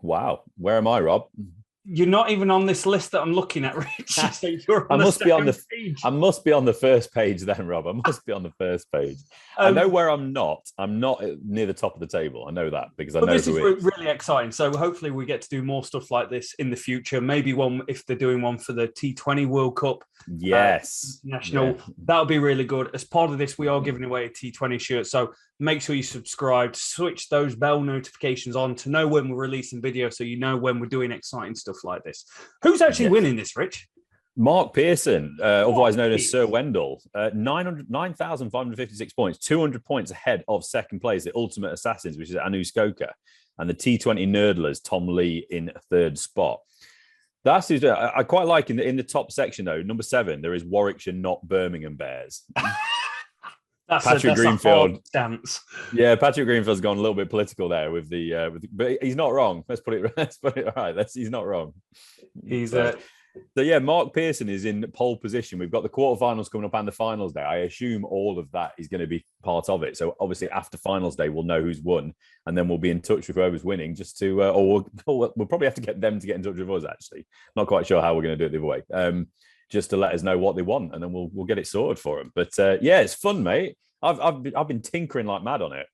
Wow. Where am I, Rob? You're not even on this list that I'm looking at, Rich. So you're on I must be on the first page then, Rob. I must be on the first page. I know where I'm not. I'm not near the top of the table. I know that because I know this is really exciting. So hopefully we get to do more stuff like this in the future. Maybe one if they're doing one for the T20 World Cup. Yes. National. Yeah. That'll be really good. As part of this, we are giving away a T20 shirt. So make sure you subscribe, switch those bell notifications on to know when we're releasing videos so you know when we're doing exciting stuff like this. Who's actually winning this, Rich? Mark Pearson, otherwise known as Sir Wendell, 9,556 points, 200 points ahead of second place, the Ultimate Assassins, which is Anu Skoka, and the T20 Nerdlers, Tom Lee, in third spot. That's who's I quite like in the top section, though, number 7, there is Warwickshire, not Birmingham Bears. Patrick Greenfield dance. Yeah, Patrick Greenfield's gone a little bit political there with but he's not wrong. Let's put it right. He's not wrong. So yeah, Mark Pearson is in pole position. We've got the quarterfinals coming up and the finals day. I assume all of that is going to be part of it. So obviously after finals day, we'll know who's won, and then we'll be in touch with whoever's winning. Just to, or we'll probably have to get them to get in touch with us. Actually, not quite sure how we're going to do it the other way. Just to let us know what they want, and then we'll get it sorted for them. But yeah, it's fun, mate. I've been tinkering like mad on it.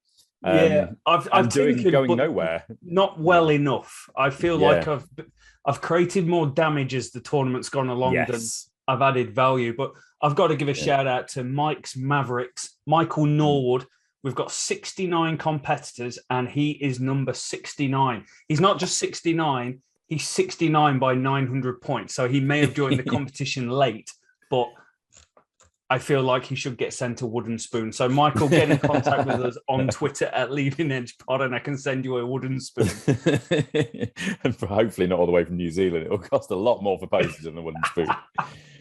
I've tinkered, going nowhere. Not well enough. I feel like I've created more damage as the tournament's gone along than I've added value. But I've got to give a shout out to Mike's Mavericks, Michael Norwood. We've got 69 competitors, and he is number 69. He's not just 69. He's 69 by 900 points. So he may have joined the competition late, but I feel like he should get sent a wooden spoon. So, Michael, get in contact with us on Twitter at Leading Edge Pod, and I can send you a wooden spoon. And hopefully not all the way from New Zealand. It'll cost a lot more for postage than a wooden spoon.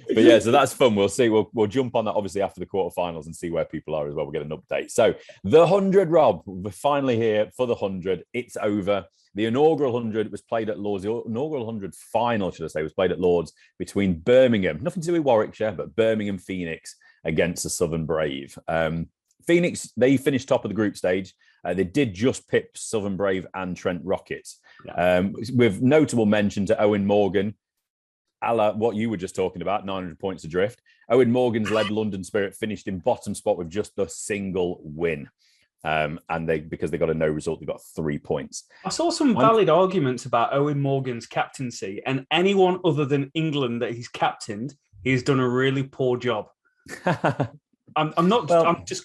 But yeah, so that's fun. We'll see. We'll jump on that obviously after the quarterfinals and see where people are as well. We'll get an update. So the 100, Rob, we're finally here for the 100. It's over. The inaugural 100 was played at Lords. The inaugural 100 final, should I say, was played at Lords between Birmingham, nothing to do with Warwickshire, but Birmingham Phoenix against the Southern Brave. Phoenix, they finished top of the group stage. They did just pip Southern Brave and Trent Rockets. Yeah. With notable mention to Owen Morgan, a la what you were just talking about, 900 points adrift. Owen Morgan's led London Spirit finished in bottom spot with just a single win. And because they got a no result, they got 3 points. I saw some valid arguments about Owen Morgan's captaincy, and anyone other than England that he's captained, he's done a really poor job. I'm just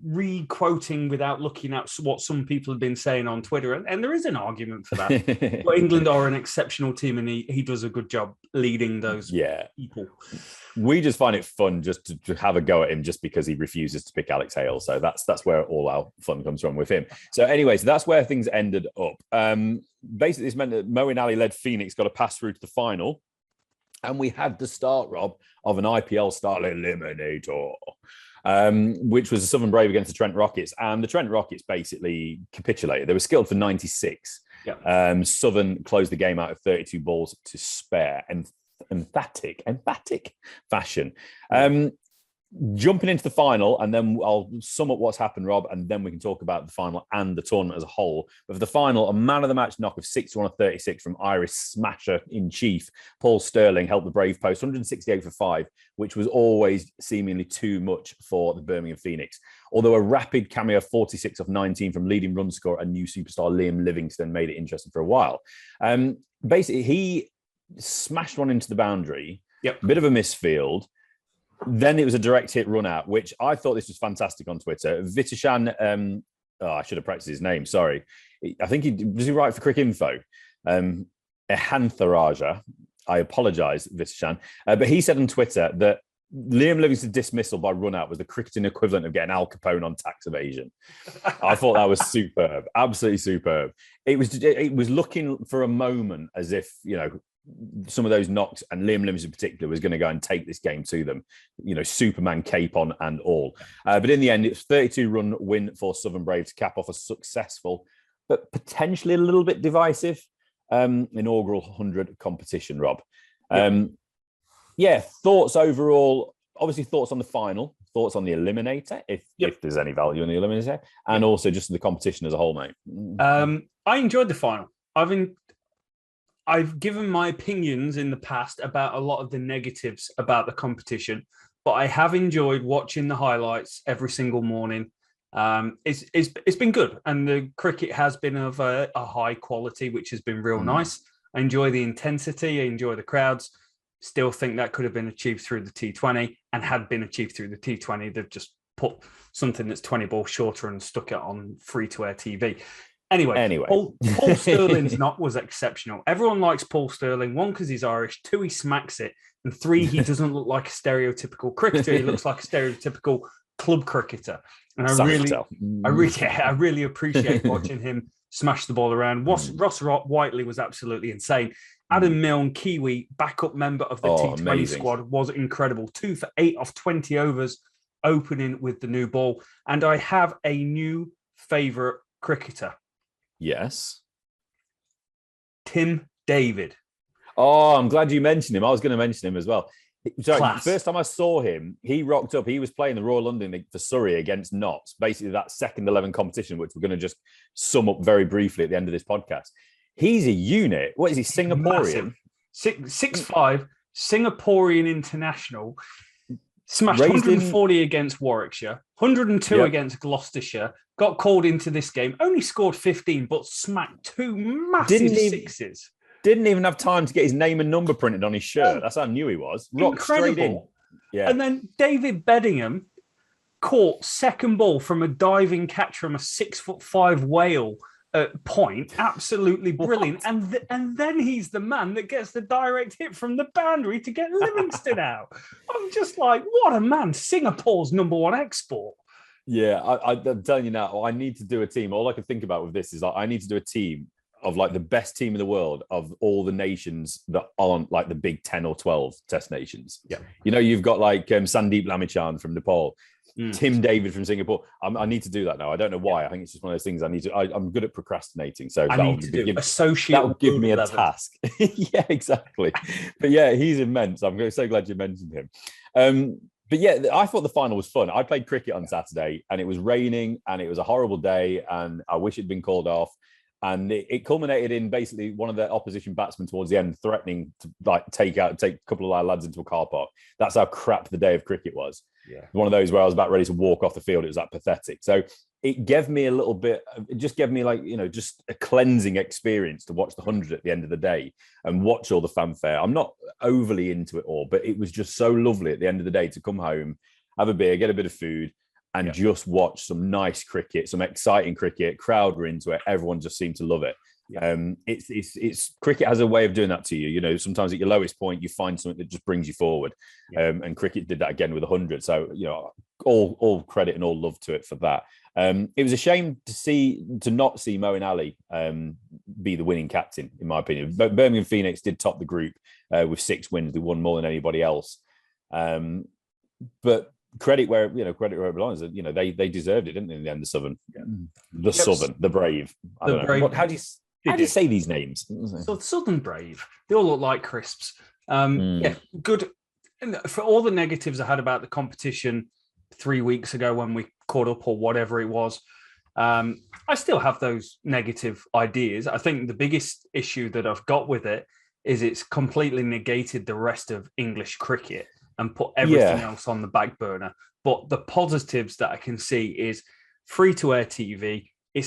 re-quoting without looking at what some people have been saying on Twitter, and there is an argument for that. But England are an exceptional team, and he does a good job leading those people. We just find it fun just to have a go at him just because he refuses to pick Alex Hale. So that's where all our fun comes from with him. So anyway, so that's where things ended up. Basically, this meant that Moeen Ali led Phoenix got a pass through to the final. And we had the start, Rob, of an IPL-style eliminator, which was the Southern Brave against the Trent Rockets. And the Trent Rockets basically capitulated. They were skilled for 96. Yeah. Southern closed the game out of 32 balls to spare. Emphatic fashion. Jumping into the final, and then I'll sum up what's happened, Rob, and then we can talk about the final and the tournament as a whole. But for the final, a man of the match knock of 61-36 from Irish smasher in chief Paul Sterling helped the Brave post 168 for 5, which was always seemingly too much for the Birmingham Phoenix. Although a rapid cameo 46 of 19 from leading run scorer and new superstar Liam Livingston made it interesting for a while. Basically, he smashed one into the boundary, bit of a misfield. Then it was a direct hit run out, which I thought this was fantastic on Twitter. Vitishan, I should have practiced his name. Sorry. I think does he write for Crick Info? Ehantharaja. I apologise, Vitishan. But he said on Twitter that Liam Livingston's dismissal by run out was the cricketing equivalent of getting Al Capone on tax evasion. I thought that was superb. Absolutely superb. It was looking for a moment as if, some of those knocks, and Liam Livingston in particular, was going to go and take this game to them, Superman cape on and all. But in the end, it was 32-run win for Southern Brave to cap off a successful, but potentially a little bit divisive inaugural 100 competition, Rob. Thoughts overall, obviously thoughts on the final, thoughts on the eliminator, if there's any value in the eliminator, and also just the competition as a whole, mate. I enjoyed the final. I've given my opinions in the past about a lot of the negatives about the competition, but I have enjoyed watching the highlights every single morning. It's been good, and the cricket has been of a high quality, which has been real nice. I enjoy the intensity. I enjoy the crowds. Still think that could have been achieved through the T20, and had been achieved through the T20. They've just put something that's 20 balls shorter and stuck it on free-to-air TV. Anyway. Paul Sterling's knock was exceptional. Everyone likes Paul Sterling. 1, because he's Irish. 2, he smacks it. And 3, he doesn't look like a stereotypical cricketer. He looks like a stereotypical club cricketer. And I really appreciate watching him smash the ball around. Ross Whiteley was absolutely insane. Adam Milne, Kiwi, backup member of the T20 amazing. Squad, was incredible. 2 for 8 off 20 overs, opening with the new ball. And I have a new favourite cricketer. Yes. Tim David. Oh, I'm glad you mentioned him. I was going to mention him as well. Sorry, the first time I saw him, he rocked up. He was playing the Royal London League for Surrey against Notts, basically that second 11 competition, which we're going to just sum up very briefly at the end of this podcast. He's a unit. What is he, Singaporean? 6'5", Singaporean international. Smashed 140 against Warwickshire, 102 against Gloucestershire, got called into this game, only scored 15, but smacked 2 massive sixes. Didn't even have time to get his name and number printed on his shirt. That's how I knew he was. Rocked straight in. Yeah. And then David Beddingham caught second ball from a diving catch from a 6'5" whale at point. Absolutely brilliant. And then he's the man that gets the direct hit from the boundary to get Livingston out. I'm just like, what a man. Singapore's #1 export. Yeah, I'm telling you now, I need to do a team. All I can think about with this is I need to do a team of like the best team in the world of all the nations that aren't like the big 10 or 12 test nations. Yeah. You know, you've got like Sandeep Lamichan from Nepal, Mm. Tim David from Singapore. I need to do that now. I don't know why. I think it's just one of those things I'm good at procrastinating. So I need to do associate. That'll give me a task. Yeah, exactly. But yeah, he's immense. I'm so glad you mentioned him. But yeah, I thought the final was fun. I played cricket on Saturday and it was raining and it was a horrible day and I wish it'd been called off. And it culminated in basically one of the opposition batsmen towards the end threatening to like take a couple of our lads into a car park. That's how crap the day of cricket was. Yeah. One of those where I was about ready to walk off the field. It was that pathetic. So it gave me a little bit, it just gave me like, just a cleansing experience to watch the 100 at the end of the day and watch all the fanfare. I'm not overly into it all, but it was just so lovely at the end of the day to come home, have a beer, get a bit of food, and just watch some nice cricket, some exciting cricket. Crowd were into it. Everyone just seemed to love it. Yeah. It's cricket has a way of doing that to you. Sometimes at your lowest point, you find something that just brings you forward. Yeah. And cricket did that again with 100. So, all credit and all love to it for that. It was a shame to not see Moeen Ali be the winning captain, in my opinion. But Birmingham Phoenix did top the group with 6 wins. They won more than anybody else. But credit where it belongs. They deserved it, didn't they? In the end, the Southern, Southern, the Brave. Brave. How do you say these names? So the Southern Brave. They all look like crisps. Yeah, good. And for all the negatives I had about the competition 3 weeks ago when we caught up or whatever it was, I still have those negative ideas. I think the biggest issue that I've got with it is it's completely negated the rest of English cricket and put everything else on the back burner. But the positives that I can see is free-to-air TV. It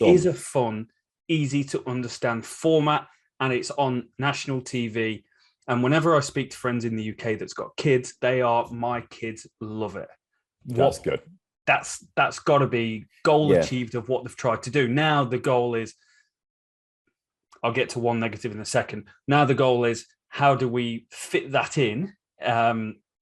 is a fun, easy to understand format, and it's on national TV. And whenever I speak to friends in the UK that's got kids, my kids love it. That's good. That's got to be goal achieved of what they've tried to do. Now the goal is, I'll get to one negative in a second. Now the goal is, how do we fit that in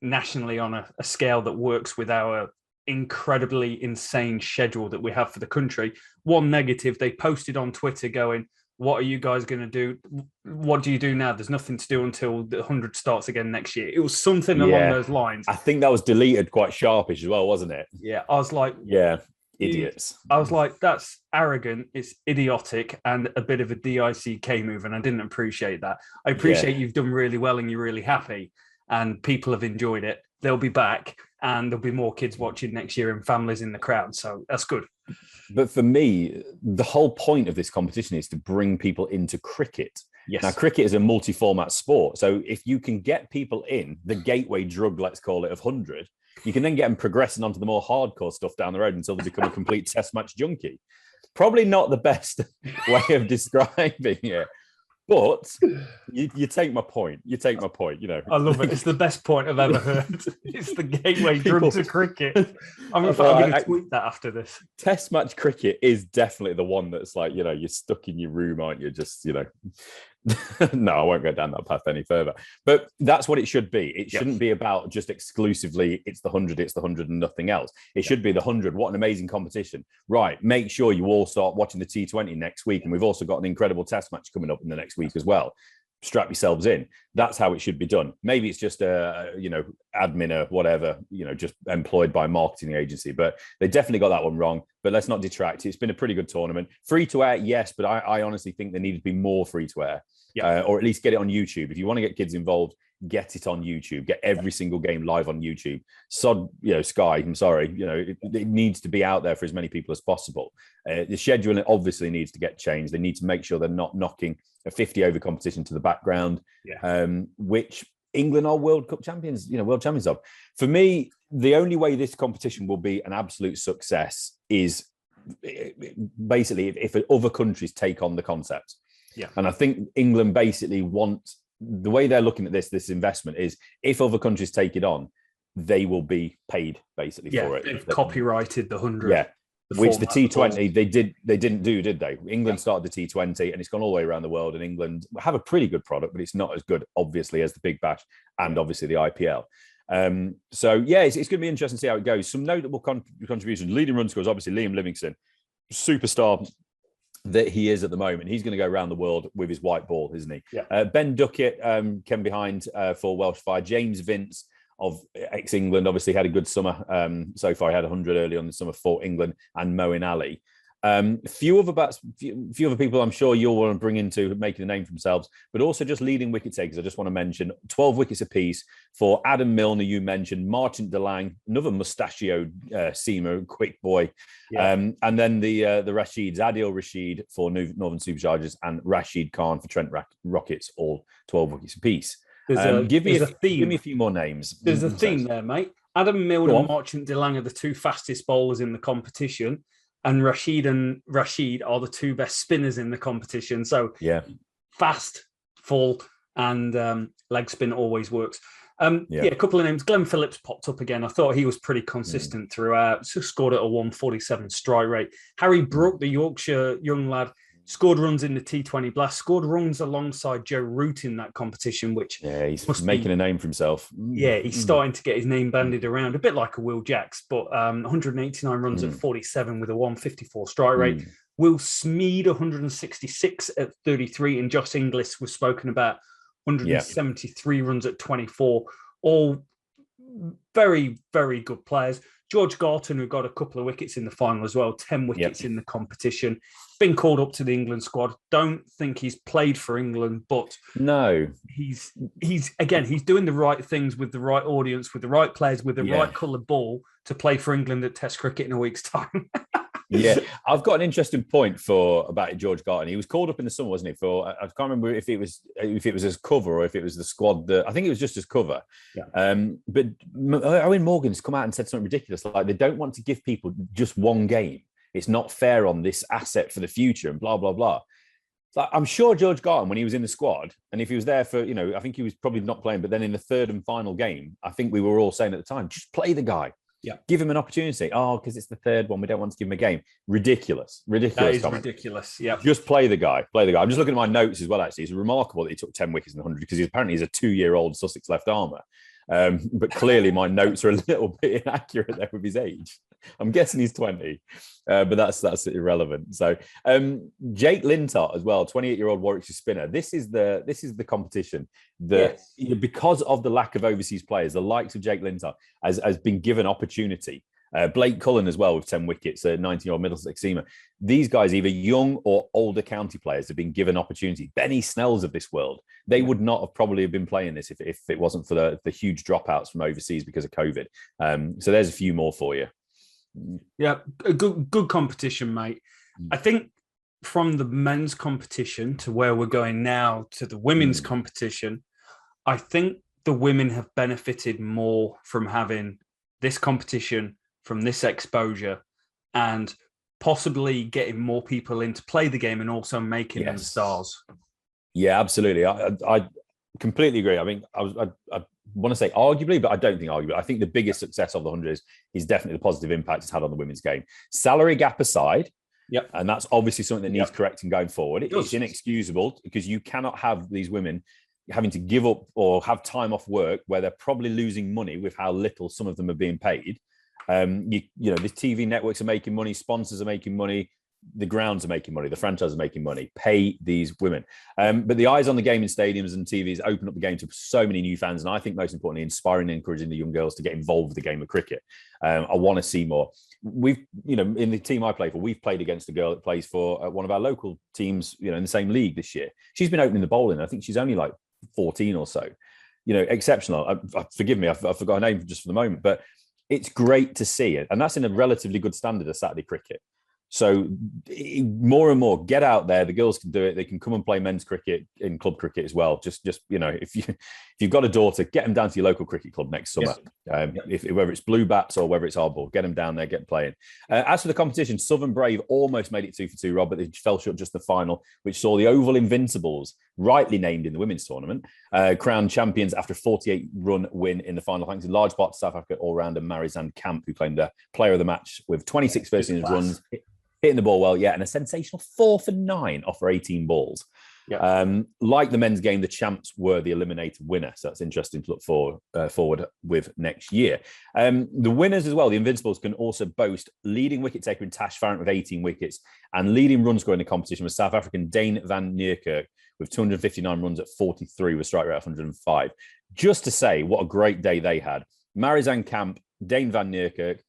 nationally on a scale that works with our incredibly insane schedule that we have for the country? One negative, they posted on Twitter going, what are you guys going to do? What do you do now? There's nothing to do until the 100 starts again next year. It was something along those lines. I think that was deleted quite sharpish as well, wasn't it? Yeah, I was like... Yeah, idiots. I was like, that's arrogant, it's idiotic, and a bit of a DICK move, and I didn't appreciate that. I appreciate you've done really well and you're really happy, and people have enjoyed it. They'll be back, and there'll be more kids watching next year and families in the crowd, so that's good. But for me, the whole point of this competition is to bring people into cricket. Yes. Now, cricket is a multi-format sport. So if you can get people in the gateway drug, let's call it, of 100, you can then get them progressing onto the more hardcore stuff down the road until they become a complete test match junkie. Probably not the best way of describing it. But you take my point. I love it. It's the best point I've ever heard. It's the gateway drug to cricket. I'm going to tweet that after this. Test match cricket is definitely the one that's like, you're stuck in your room, aren't you? Just, no, I won't go down that path any further. But that's what it should be. It shouldn't be about just exclusively it's the 100 and nothing else. It should be the 100. What an amazing competition. Right. Make sure you all start watching the T20 next week. And we've also got an incredible test match coming up in the next week as well. Strap yourselves in. That's how it should be done. Maybe it's just admin or whatever, just employed by a marketing agency, but they definitely got that one wrong. But let's not detract. It's been a pretty good tournament. Free to air, yes, but I honestly think there needed to be more free to air, or at least get it on YouTube. If you want to get kids involved, get it on YouTube. Get every single game live on YouTube. Sky, I'm sorry, it needs to be out there for as many people as possible. The scheduling obviously needs to get changed. They need to make sure they're not knocking a 50-over competition to the background, which England are World Cup champions, world champions of. For me, the only way this competition will be an absolute success is basically if other countries take on the concept. Yeah. And I think England basically the way they're looking at this investment is if other countries take it on, they will be paid basically for it. They've copyrighted the 100. Yeah. Which the T20 they didn't do, did they? England started the T20 and it's gone all the way around the world, and England have a pretty good product, but it's not as good, obviously, as the Big Bash and obviously the IPL. It's going to be interesting to see how it goes. Some notable contributions. Leading run scores, obviously Liam Livingstone, superstar that he is at the moment. He's going to go around the world with his white ball, isn't he? Yeah. Ben Duckett came behind for Welsh Fire. James Vince of ex-England obviously had a good summer so far. He had 100 early on the summer for England, and Moeen Ali. Few other people I'm sure you'll want to bring into making a name for themselves, but also just leading wicket takers. I just want to mention 12 wickets apiece for Adam Milner, you mentioned, Martin DeLange, another mustachioed seamer, quick boy, and then the Rasheeds, Adil Rashid for Northern Superchargers and Rashid Khan for Trent Rockets, all 12 wickets apiece. Give me a few more names. There's a theme there, mate. Adam Milner and Martin DeLange are the two fastest bowlers in the competition, and Rashid are the two best spinners in the competition. So fast, full, and leg spin always works. A couple of names. Glenn Phillips popped up again. I thought he was pretty consistent throughout. Scored at a 147 strike rate. Harry Brook, the Yorkshire young lad, scored runs in the T20 Blast, scored runs alongside Joe Root in that competition, which he's making a name for himself. Yeah, he's starting to get his name bandied around, a bit like a Will Jacks, but 189 runs at 47 with a 154 strike rate. Will Smeed, 166 at 33, and Josh Inglis was spoken about, 173 runs at 24. All very, very good players. George Garton, who got a couple of wickets in the final as well, 10 wickets in the competition. Been called up to the England squad. Don't think he's played for England, but no, he's doing the right things with the right audience, with the right players, with the right coloured ball to play for England at Test cricket in a week's time. I've got an interesting point about George Garton. He was called up in the summer, wasn't he? I can't remember if it was as cover or if it was the squad. I think it was just as cover. But Owen Morgan's come out and said something ridiculous, like they don't want to give people just one game. It's not fair on this asset for the future, and blah blah blah. So I'm sure George Garton, when he was in the squad, and if he was there for, I think he was probably not playing, but then in the third and final game, I think we were all saying at the time, just play the guy. Yeah, give him an opportunity. Oh, because it's the third one, we don't want to give him a game. Ridiculous. That is ridiculous. Yeah, just play the guy. I'm just looking at my notes as well. Actually, it's remarkable that he took 10 wickets in the 100 because apparently he's a 2-year-old Sussex left armour. But clearly my notes are a little bit inaccurate there with his age. I'm guessing he's 20, but that's irrelevant. So Jake Lintott as well, 28-year-old Warwickshire spinner. This is the competition that because of the lack of overseas players, the likes of Jake Lintott has been given opportunity. Blake Cullen as well with 10 wickets, a 19-year-old Middlesex seamer. These guys, either young or older county players, have been given opportunity. Benny Snells of this world, they would not have probably been playing this if it wasn't for the huge dropouts from overseas because of COVID. So there's a few more for you. Yeah, a good competition, mate. I think from the men's competition to where we're going now to the women's competition, I think the women have benefited more from having this competition, from this exposure, and possibly getting more people in to play the game and also making them stars. Yeah, absolutely. I completely agree. I mean, I want to say arguably, but I don't think arguably. I think the biggest success of the 100 is definitely the positive impact it's had on the women's game. Salary gap aside, and that's obviously something that needs correcting going forward. It's inexcusable because you cannot have these women having to give up or have time off work where they're probably losing money with how little some of them are being paid. The TV networks are making money, sponsors are making money, the grounds are making money, the franchises are making money. Pay these women. But the eyes on the game in stadiums and TVs open up the game to so many new fans, and I think most importantly, inspiring and encouraging the young girls to get involved with the game of cricket. I want to see more. We've, in the team I play for, we've played against a girl that plays for one of our local teams, in the same league this year. She's been opening the bowling. I think she's only like 14 or so. Exceptional. Forgive me, I forgot her name just for the moment, but it's great to see it. And that's in a relatively good standard of Saturday cricket. So more and more, get out there. The girls can do it. They can come and play men's cricket in club cricket as well. Just if you've got a daughter, get them down to your local cricket club next summer. Whether it's Blue Bats or whether it's Hardball, get them down there, get playing. As for the competition, Southern Brave almost made it 2 for 2, Rob, but they fell short just the final, which saw the Oval Invincibles, rightly named in the women's tournament, crowned champions after a 48-run win in the final, thanks in large part to South Africa all-rounder Marizanne Camp, who claimed the player of the match with 26 first innings runs. Hitting the ball well, and a sensational 4 for 9 off her 18 balls. Like the men's game, the champs were the eliminated winner. So that's interesting to look forward with next year. The winners as well, the Invincibles, can also boast leading wicket taker in Tash Farrant with 18 wickets and leading run scorer in the competition was South African Dane van Niekerk with 259 runs at 43 with strike rate of 105. Just to say what a great day they had. Marizan Kamp, Dane van Niekerk,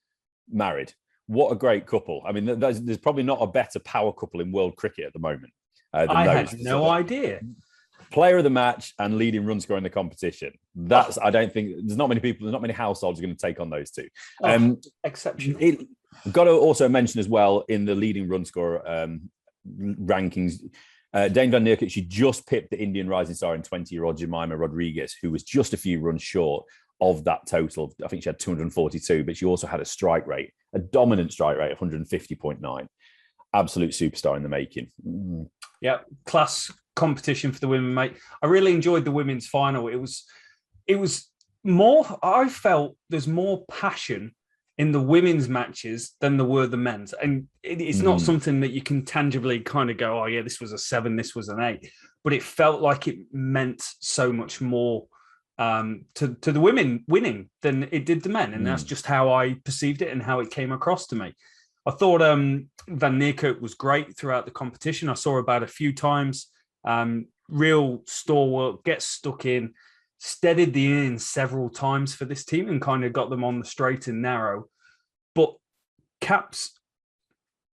married. What a great couple. I mean, there's probably not a better power couple in world cricket at the moment. I had no idea. Player of the match and leading run scorer in the competition. That's I don't think there's not many households going to take on those two. Exceptional. Got to also mention as well in the leading run scorer rankings, Dane van Niekerk, she just pipped the Indian rising star and 20-year-old Jemima Rodriguez, who was just a few runs short of that total. I think she had 242, but she also had a dominant strike rate of 150.9. Absolute superstar in the making. Yeah, class competition for the women, mate. I really enjoyed the women's final. It was more, I felt there's more passion in the women's matches than there were the men's. And it's not something that you can tangibly kind of go, oh yeah, this was a 7, this was an 8. But it felt like it meant so much more to the women winning than it did the men. And that's just how I perceived it and how it came across to me. I thought Van Niekerk was great throughout the competition. I saw her about a few times. Real stalwart, gets stuck in, steadied the innings several times for this team and kind of got them on the straight and narrow. But Cap's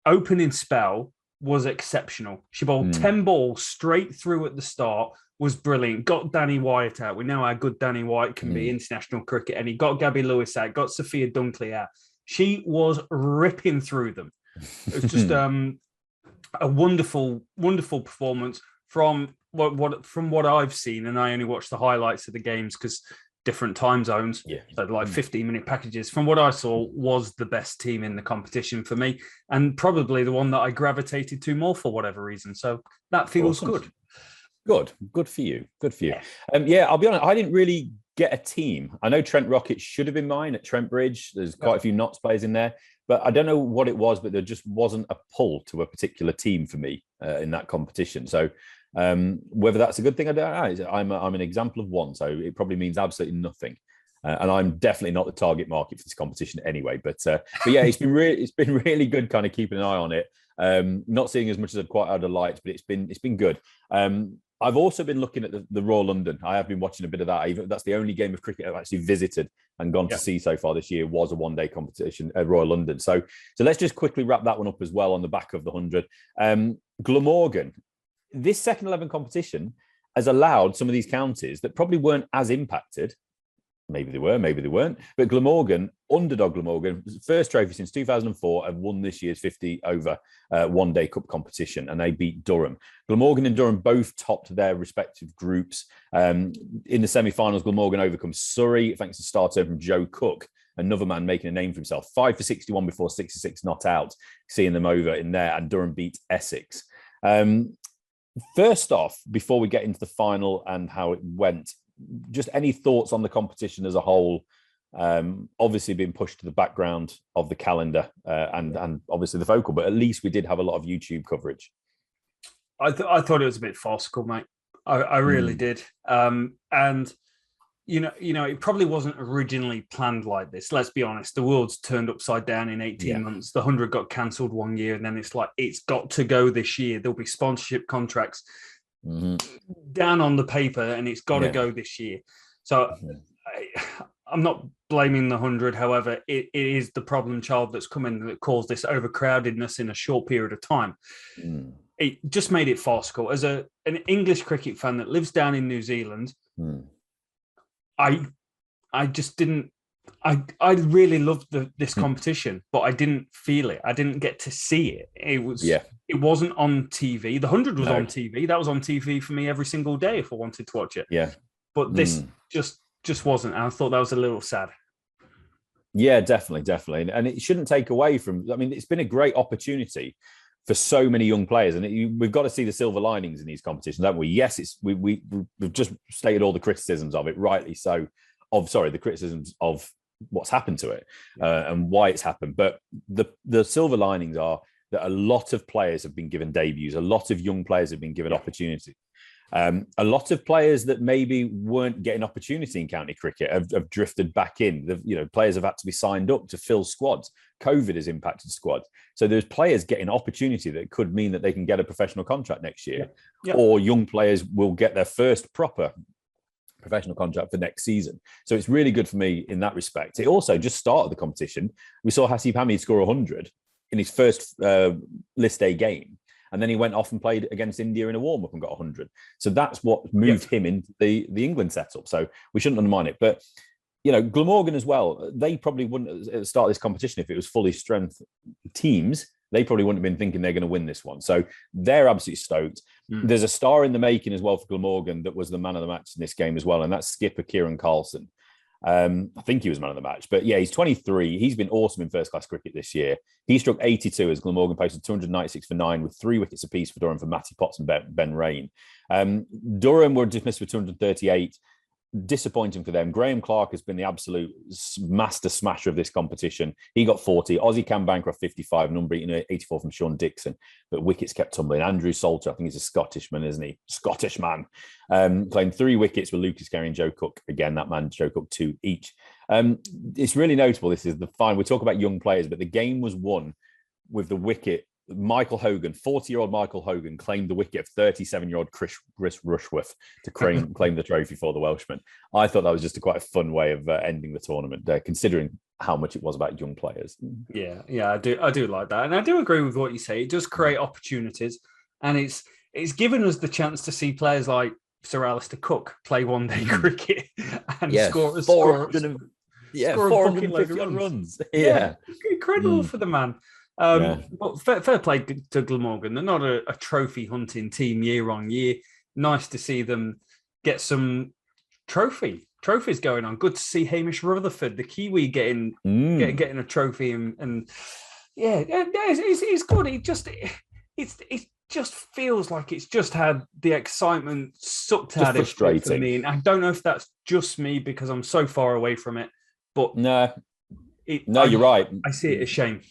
opening spell was exceptional. She bowled 10 balls straight through at the start, was brilliant. Got Danny Wyatt out. We know how good Danny Wyatt can be international cricket. And he got Gabby Lewis out, got Sophia Dunkley out. She was ripping through them. It was just a wonderful, wonderful performance from what I've seen, and I only watched the highlights of the games because different time zones, so like 15-minute packages. From what I saw, was the best team in the competition for me, and probably the one that I gravitated to more for whatever reason. So that feels good. Good for you. I'll be honest, I didn't really get a team. I know Trent Rocket should have been mine at Trent Bridge. There's quite a few Notts players in there, but I don't know what it was, but there just wasn't a pull to a particular team for me in that competition. So whether that's a good thing, I don't know. I'm an example of one, so it probably means absolutely nothing. And I'm definitely not the target market for this competition anyway. But yeah, it's been really good, kind of keeping an eye on it. Not seeing as much as I'd quite had liked, but it's been good. I've also been looking at the Royal London. I have been watching a bit of that. That's the only game of cricket I've actually visited and gone to see so far this year was a one-day competition at Royal London. So let's just quickly wrap that one up as well on the back of the 100. Glamorgan, this second 11 competition has allowed some of these counties that probably weren't as impacted. Maybe they were, maybe they weren't. But Glamorgan, underdog Glamorgan, first trophy since 2004, have won this year's 50 over one-day cup competition, and they beat Durham. Glamorgan and Durham both topped their respective groups. In the semi-finals, Glamorgan overcomes Surrey, thanks to star turn from Joe Cook, another man making a name for himself. 5 for 61 before 66 not out, seeing them over in there, and Durham beat Essex. First off, before we get into the final and how it went, just any thoughts on the competition as a whole? Obviously being pushed to the background of the calendar and obviously the vocal, but at least we did have a lot of YouTube coverage. I thought it was a bit farcical, mate. I really did. And you know, it probably wasn't originally planned like this. Let's be honest. The world's turned upside down in 18 months. The 100 got cancelled one year, and then it's like, it's got to go this year. There'll be sponsorship contracts down on the paper, and it's got to go this year. So I'm not blaming the 100. However, it is the problem child that's come in that caused this overcrowdedness in a short period of time. It just made it farcical. As an English cricket fan that lives down in New Zealand, I just didn't. I really loved this competition, but I didn't feel it. I didn't get to see it. It wasn't on TV. The 100 was on TV. That was on TV for me every single day if I wanted to watch it. But this just wasn't. I thought that was a little sad. Yeah, definitely. And it shouldn't take away from. I mean, it's been a great opportunity for so many young players, and we've got to see the silver linings in these competitions, haven't we? Yes, we've just stated all the criticisms of it, rightly so. The criticisms of what's happened to it and why it's happened. But the silver linings are that a lot of players have been given debuts. A lot of young players have been given opportunities. A lot of players that maybe weren't getting opportunity in county cricket have drifted back in. Players have had to be signed up to fill squads. COVID has impacted squads. So there's players getting opportunity that could mean that they can get a professional contract next year, or young players will get their first proper professional contract for next season. So it's really good for me in that respect. It also just started the competition. We saw Hasib Hamid score 100 in his first list A game. And then he went off and played against India in a warm-up and got 100. So that's what moved him into the England setup. So we shouldn't undermine it. But, Glamorgan as well, they probably wouldn't start this competition if it was fully strength teams. They probably wouldn't have been thinking they're going to win this one. So they're absolutely stoked. There's a star in the making as well for Glamorgan that was the man of the match in this game as well. And that's skipper Kieran Carlson. I think he was man of the match, but yeah, he's 23. He's been awesome in first class cricket this year. He struck 82 as Glamorgan posted 296 for 9 with 3 wickets apiece for Durham for Matty Potts and Ben Rain. Durham were dismissed for 238. Disappointing for them. Graham Clark has been the absolute master smasher of this competition. He got 40. Aussie Cam Bancroft 55, and unbeaten 84 from Sean Dixon. But wickets kept tumbling. Andrew Salter, I think he's a Scottishman, isn't he? Scottish man. Playing 3 wickets with Lucas Carey and Joe Cook. Again, that man, Joe Cook, 2 each. It's really notable. This is the fine. We talk about young players, but the game was won with the wicket. Michael Hogan, 40-year-old Michael Hogan, claimed the wicket of 37-year-old Chris Rushworth to claim the trophy for the Welshman. I thought that was just quite a fun way of ending the tournament, considering how much it was about young players. Yeah, I do like that, and I do agree with what you say. It does create opportunities, and it's given us the chance to see players like Sir Alistair Cook play one-day cricket and score 450 runs. Yeah, incredible for the man. But fair play to Glamorgan. They're not a trophy hunting team year on year. Nice to see them get some trophies going on. Good to see Hamish Rutherford, the Kiwi, getting a trophy, and it's good. It just feels like it's just had the excitement sucked out of it for me. And I don't know if that's just me because I'm so far away from it. But you're right. I see it as shame.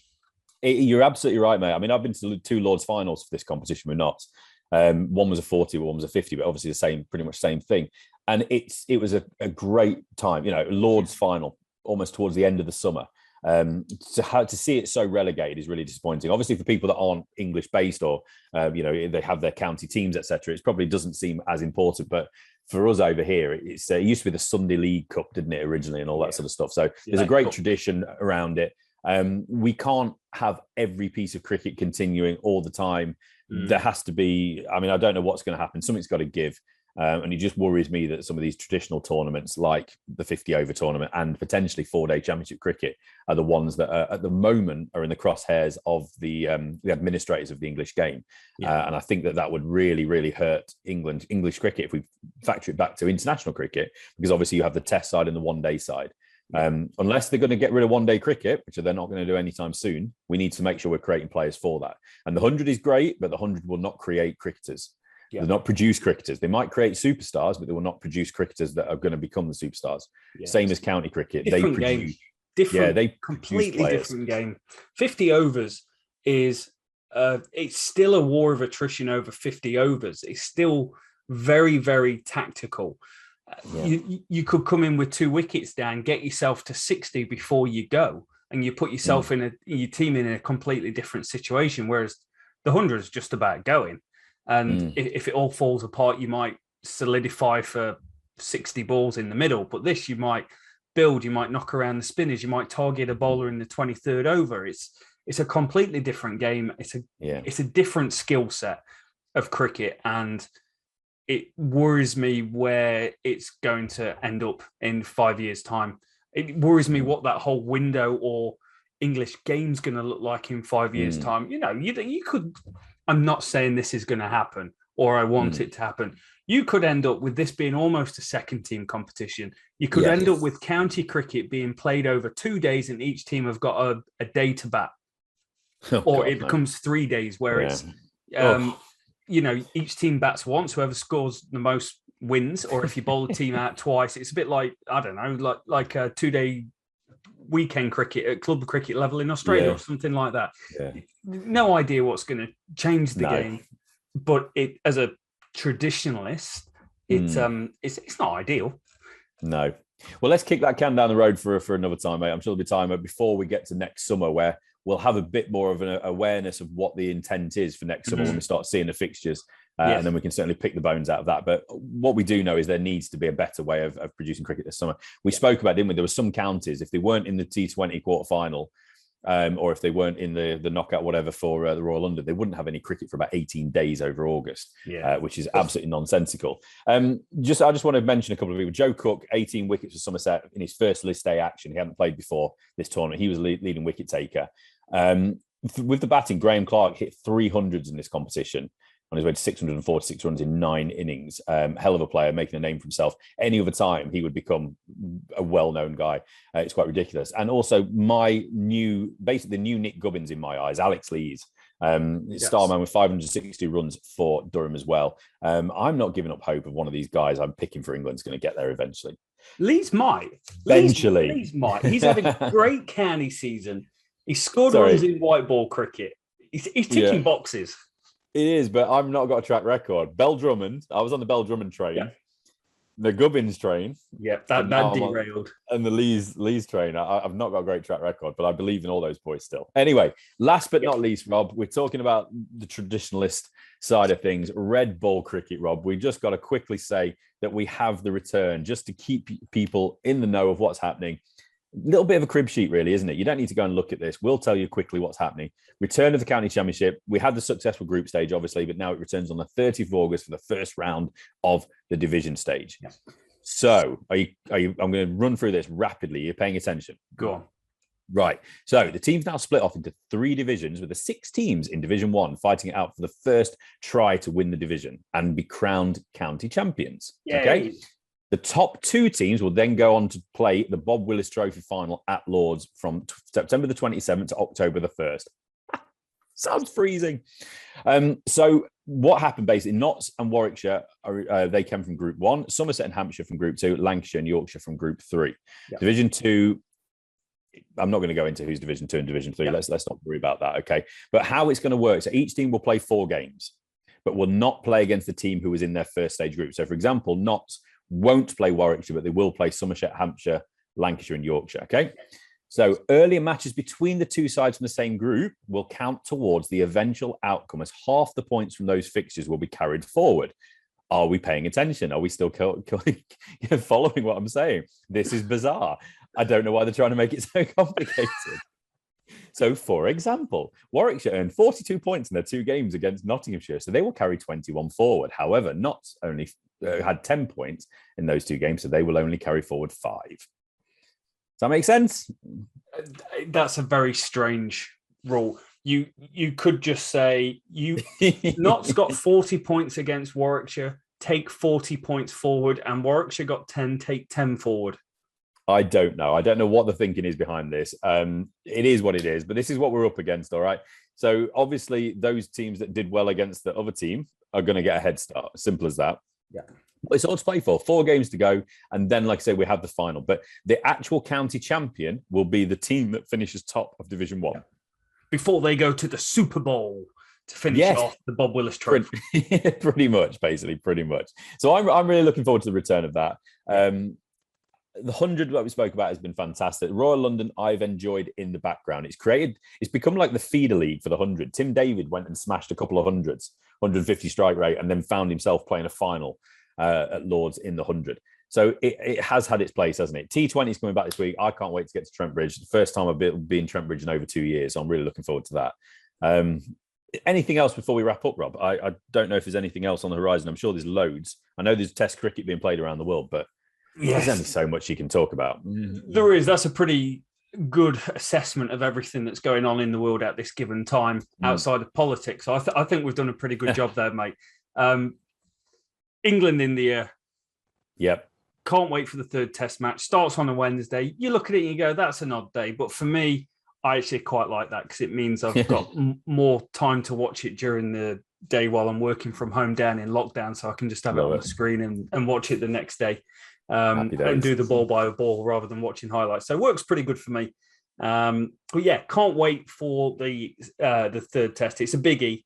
You're absolutely right, mate. I mean, I've been to 2 Lords finals for this competition. We're not. One was a 40, one was a 50, but obviously pretty much same thing. And it was a great time. Lords final almost towards the end of the summer. To see it so relegated is really disappointing. Obviously, for people that aren't English based or they have their county teams, etc., it probably doesn't seem as important. But for us over here, it used to be the Sunday League Cup, didn't it, originally, and all that sort of stuff. So there's a great tradition around it. We can't have every piece of cricket continuing all the time. There has to be, I don't know what's going to happen. Something's got to give. And it just worries me that some of these traditional tournaments like the 50 over tournament and potentially 4-day championship cricket are the ones that are, at the moment are in the crosshairs of the administrators of the English game. And I think that would really, really hurt English cricket if we factor it back to international cricket, because obviously you have the test side and the 1-day side. Unless they're going to get rid of 1-day cricket, which they're not going to do anytime soon, we need to make sure we're creating players for that. And the 100 is great, but the 100 will not create cricketers. They'll not produce cricketers. They might create superstars, but they will not produce cricketers that are going to become the superstars. Same as county cricket. Different game. Completely different game. 50 overs is it's still a war of attrition over 50 overs. It's still very, very tactical. You could come in with 2 wickets down, get yourself to 60 before you go, and you put yourself your team in a completely different situation. Whereas the 100 is just about going, and if it all falls apart, you might solidify for 60 balls in the middle. But this, you might build, you might knock around the spinners, you might target a bowler in the 23rd over. It's a completely different game. It's a different skill set of cricket, and it worries me where it's going to end up in 5 years' time. It worries me what that whole window or English game's going to look like in 5 years' time. You could. I'm not saying this is going to happen or I want it to happen. You could end up with this being almost a second team competition. You could end up with county cricket being played over 2 days, and each team have got a day to bat, it becomes 3 days where it's. Each team bats once, whoever scores the most wins, or if you bowl a team out twice, it's a bit like, I don't know, like a 2-day weekend cricket at club cricket level in Australia or something like that. Yeah. No idea what's going to change the game, but it as a traditionalist, it's not ideal. No. Well, let's kick that can down the road for another time, mate. I'm sure there'll be time before we get to next summer where we'll have a bit more of an awareness of what the intent is for next summer when we start seeing the fixtures. And then we can certainly pick the bones out of that. But what we do know is there needs to be a better way of producing cricket this summer. We spoke about, didn't we? There were some counties, if they weren't in the T20 quarterfinal, or if they weren't in the knockout, whatever, for the Royal London, they wouldn't have any cricket for about 18 days over August, which is absolutely nonsensical. I just want to mention a couple of people. Joe Cook, 18 wickets for Somerset in his first list day action. He hadn't played before this tournament. He was leading wicket taker. With the batting, Graham Clark hit 300s in this competition on his way to 646 runs in 9 innings. Hell of a player, making a name for himself. Any other time, he would become a well-known guy. It's quite ridiculous. And also, the new Nick Gubbins in my eyes, Alex Lees, starman with 560 runs for Durham as well. I'm not giving up hope of one of these guys I'm picking for England's going to get there eventually. Lees might. Eventually. Lees might. He's having a great county season. He scored runs in white ball cricket. He's ticking boxes. It is, but I've not got a track record. Bell Drummond, I was on the Bell Drummond train. Yeah. The Gubbins train. Yeah, that derailed. And the Lees train. I've not got a great track record, but I believe in all those boys still. Anyway, last but not least, Rob, we're talking about the traditionalist side of things. Red ball cricket, Rob. We just got to quickly say that we have the return just to keep people in the know of what's happening. Little bit of a crib sheet, really, isn't it? You don't need to go and look at this. We'll tell you quickly what's happening. Return of the county championship. We had the successful group stage, obviously, but now it returns on the 30th of August for the first round of the division stage. Yeah. So, I'm going to run through this rapidly. You're paying attention. Go on. Right. So the team's now split off into 3 divisions with the 6 teams in Division 1 fighting it out for the first try to win the division and be crowned county champions. Yay. Okay. The top 2 teams will then go on to play the Bob Willis Trophy final at Lords from September the 27th to October the 1st. Sounds freezing. So what happened basically, Notts and Warwickshire, they came from Group 1, Somerset and Hampshire from Group 2, Lancashire and Yorkshire from Group 3. Yep. Division 2, I'm not going to go into who's Division 2 and Division 3. Yep. Let's not worry about that, okay? But how it's going to work, so each team will play 4 games, but will not play against the team who was in their first stage group. So, for example, Notts won't play Warwickshire, but they will play Somerset, Hampshire, Lancashire and Yorkshire, okay? So earlier matches between the 2 sides from the same group will count towards the eventual outcome as half the points from those fixtures will be carried forward. Are we paying attention? Are we still following what I'm saying? This is bizarre. I don't know why they're trying to make it so complicated. So, for example, Warwickshire earned 42 points in their 2 games against Nottinghamshire, so they will carry 21 forward. However, Notts only had 10 points in those 2 games, so they will only carry forward 5. Does that make sense? That's a very strange rule. You could just say Notts got 40 points against Warwickshire, take 40 points forward, and Warwickshire got 10, take 10 forward. I don't know. I don't know what the thinking is behind this. It is what it is, but this is what we're up against, all right? So obviously those teams that did well against the other team are going to get a head start. Simple as that. Yeah. It's all to play for. 4 games to go. And then, like I say, we have the final. But the actual county champion will be the team that finishes top of Division 1. Yeah. Before they go to the Super Bowl to finish off the Bob Willis Trophy. Pretty much. So I'm really looking forward to the return of that. The 100 that we spoke about has been fantastic. Royal London, I've enjoyed in the background. It's become like the feeder league for the 100. Tim David went and smashed a couple of hundreds, 150 strike rate, and then found himself playing a final at Lords in the 100. So it has had its place, hasn't it? T20 is coming back this week. I can't wait to get to Trent Bridge. The first time I've been in Trent Bridge in over 2 years. So I'm really looking forward to that. Anything else before we wrap up, Rob? I don't know if there's anything else on the horizon. I'm sure there's loads. I know there's Test cricket being played around the world, but there's only so much you can talk about. There is. That's a pretty good assessment of everything that's going on in the world at this given time outside of politics. So I think we've done a pretty good job there, mate. England, India. Yep. Can't wait for the 3rd Test match. Starts on a Wednesday. You look at it and you go, that's an odd day. But for me, I actually quite like that because it means I've got more time to watch it during the day while I'm working from home down in lockdown. So I can just have it on the screen and watch it the next day. and do the ball by ball rather than watching highlights. So it works pretty good for me. But yeah, can't wait for the third test. It's a biggie.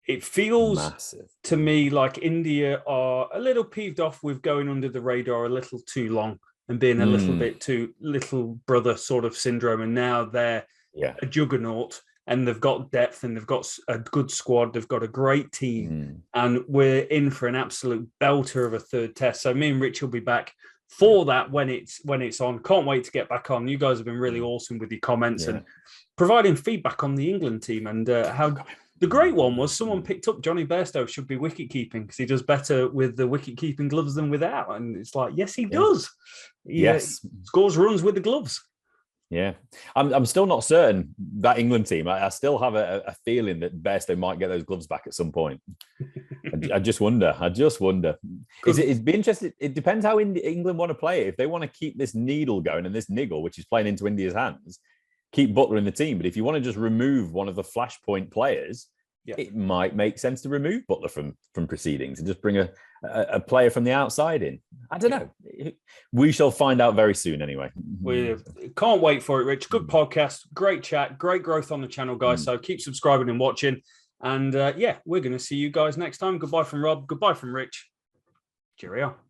It feels massive to me like India are a little peeved off with going under the radar a little too long and being a little bit too little brother sort of syndrome. And now they're a juggernaut and they've got depth and they've got a good squad. They've got a great team and we're in for an absolute belter of a third test. So me and Rich will be back for that when it's on. Can't wait to get back on. You guys have been really awesome with your comments and providing feedback on the England team and how the great one was someone picked up Johnny Bairstow should be wicket keeping because he does better with the wicket keeping gloves than without. And it's like, yes, he does. He scores runs with the gloves. Yeah, I'm still not certain that England team. I still have a feeling that Bairstow might get those gloves back at some point. I just wonder. It'd be interesting. It depends how England want to play it. If they want to keep this needle going and this niggle, which is playing into India's hands, keep Butler in the team. But if you want to just remove one of the flashpoint players, it might make sense to remove Butler from proceedings and just bring a player from the outside in. I don't know. We shall find out very soon anyway. We can't wait for it, Rich. Good podcast, great chat, great growth on the channel, guys. So keep subscribing and watching. And we're going to see you guys next time. Goodbye from Rob. Goodbye from Rich. Cheerio.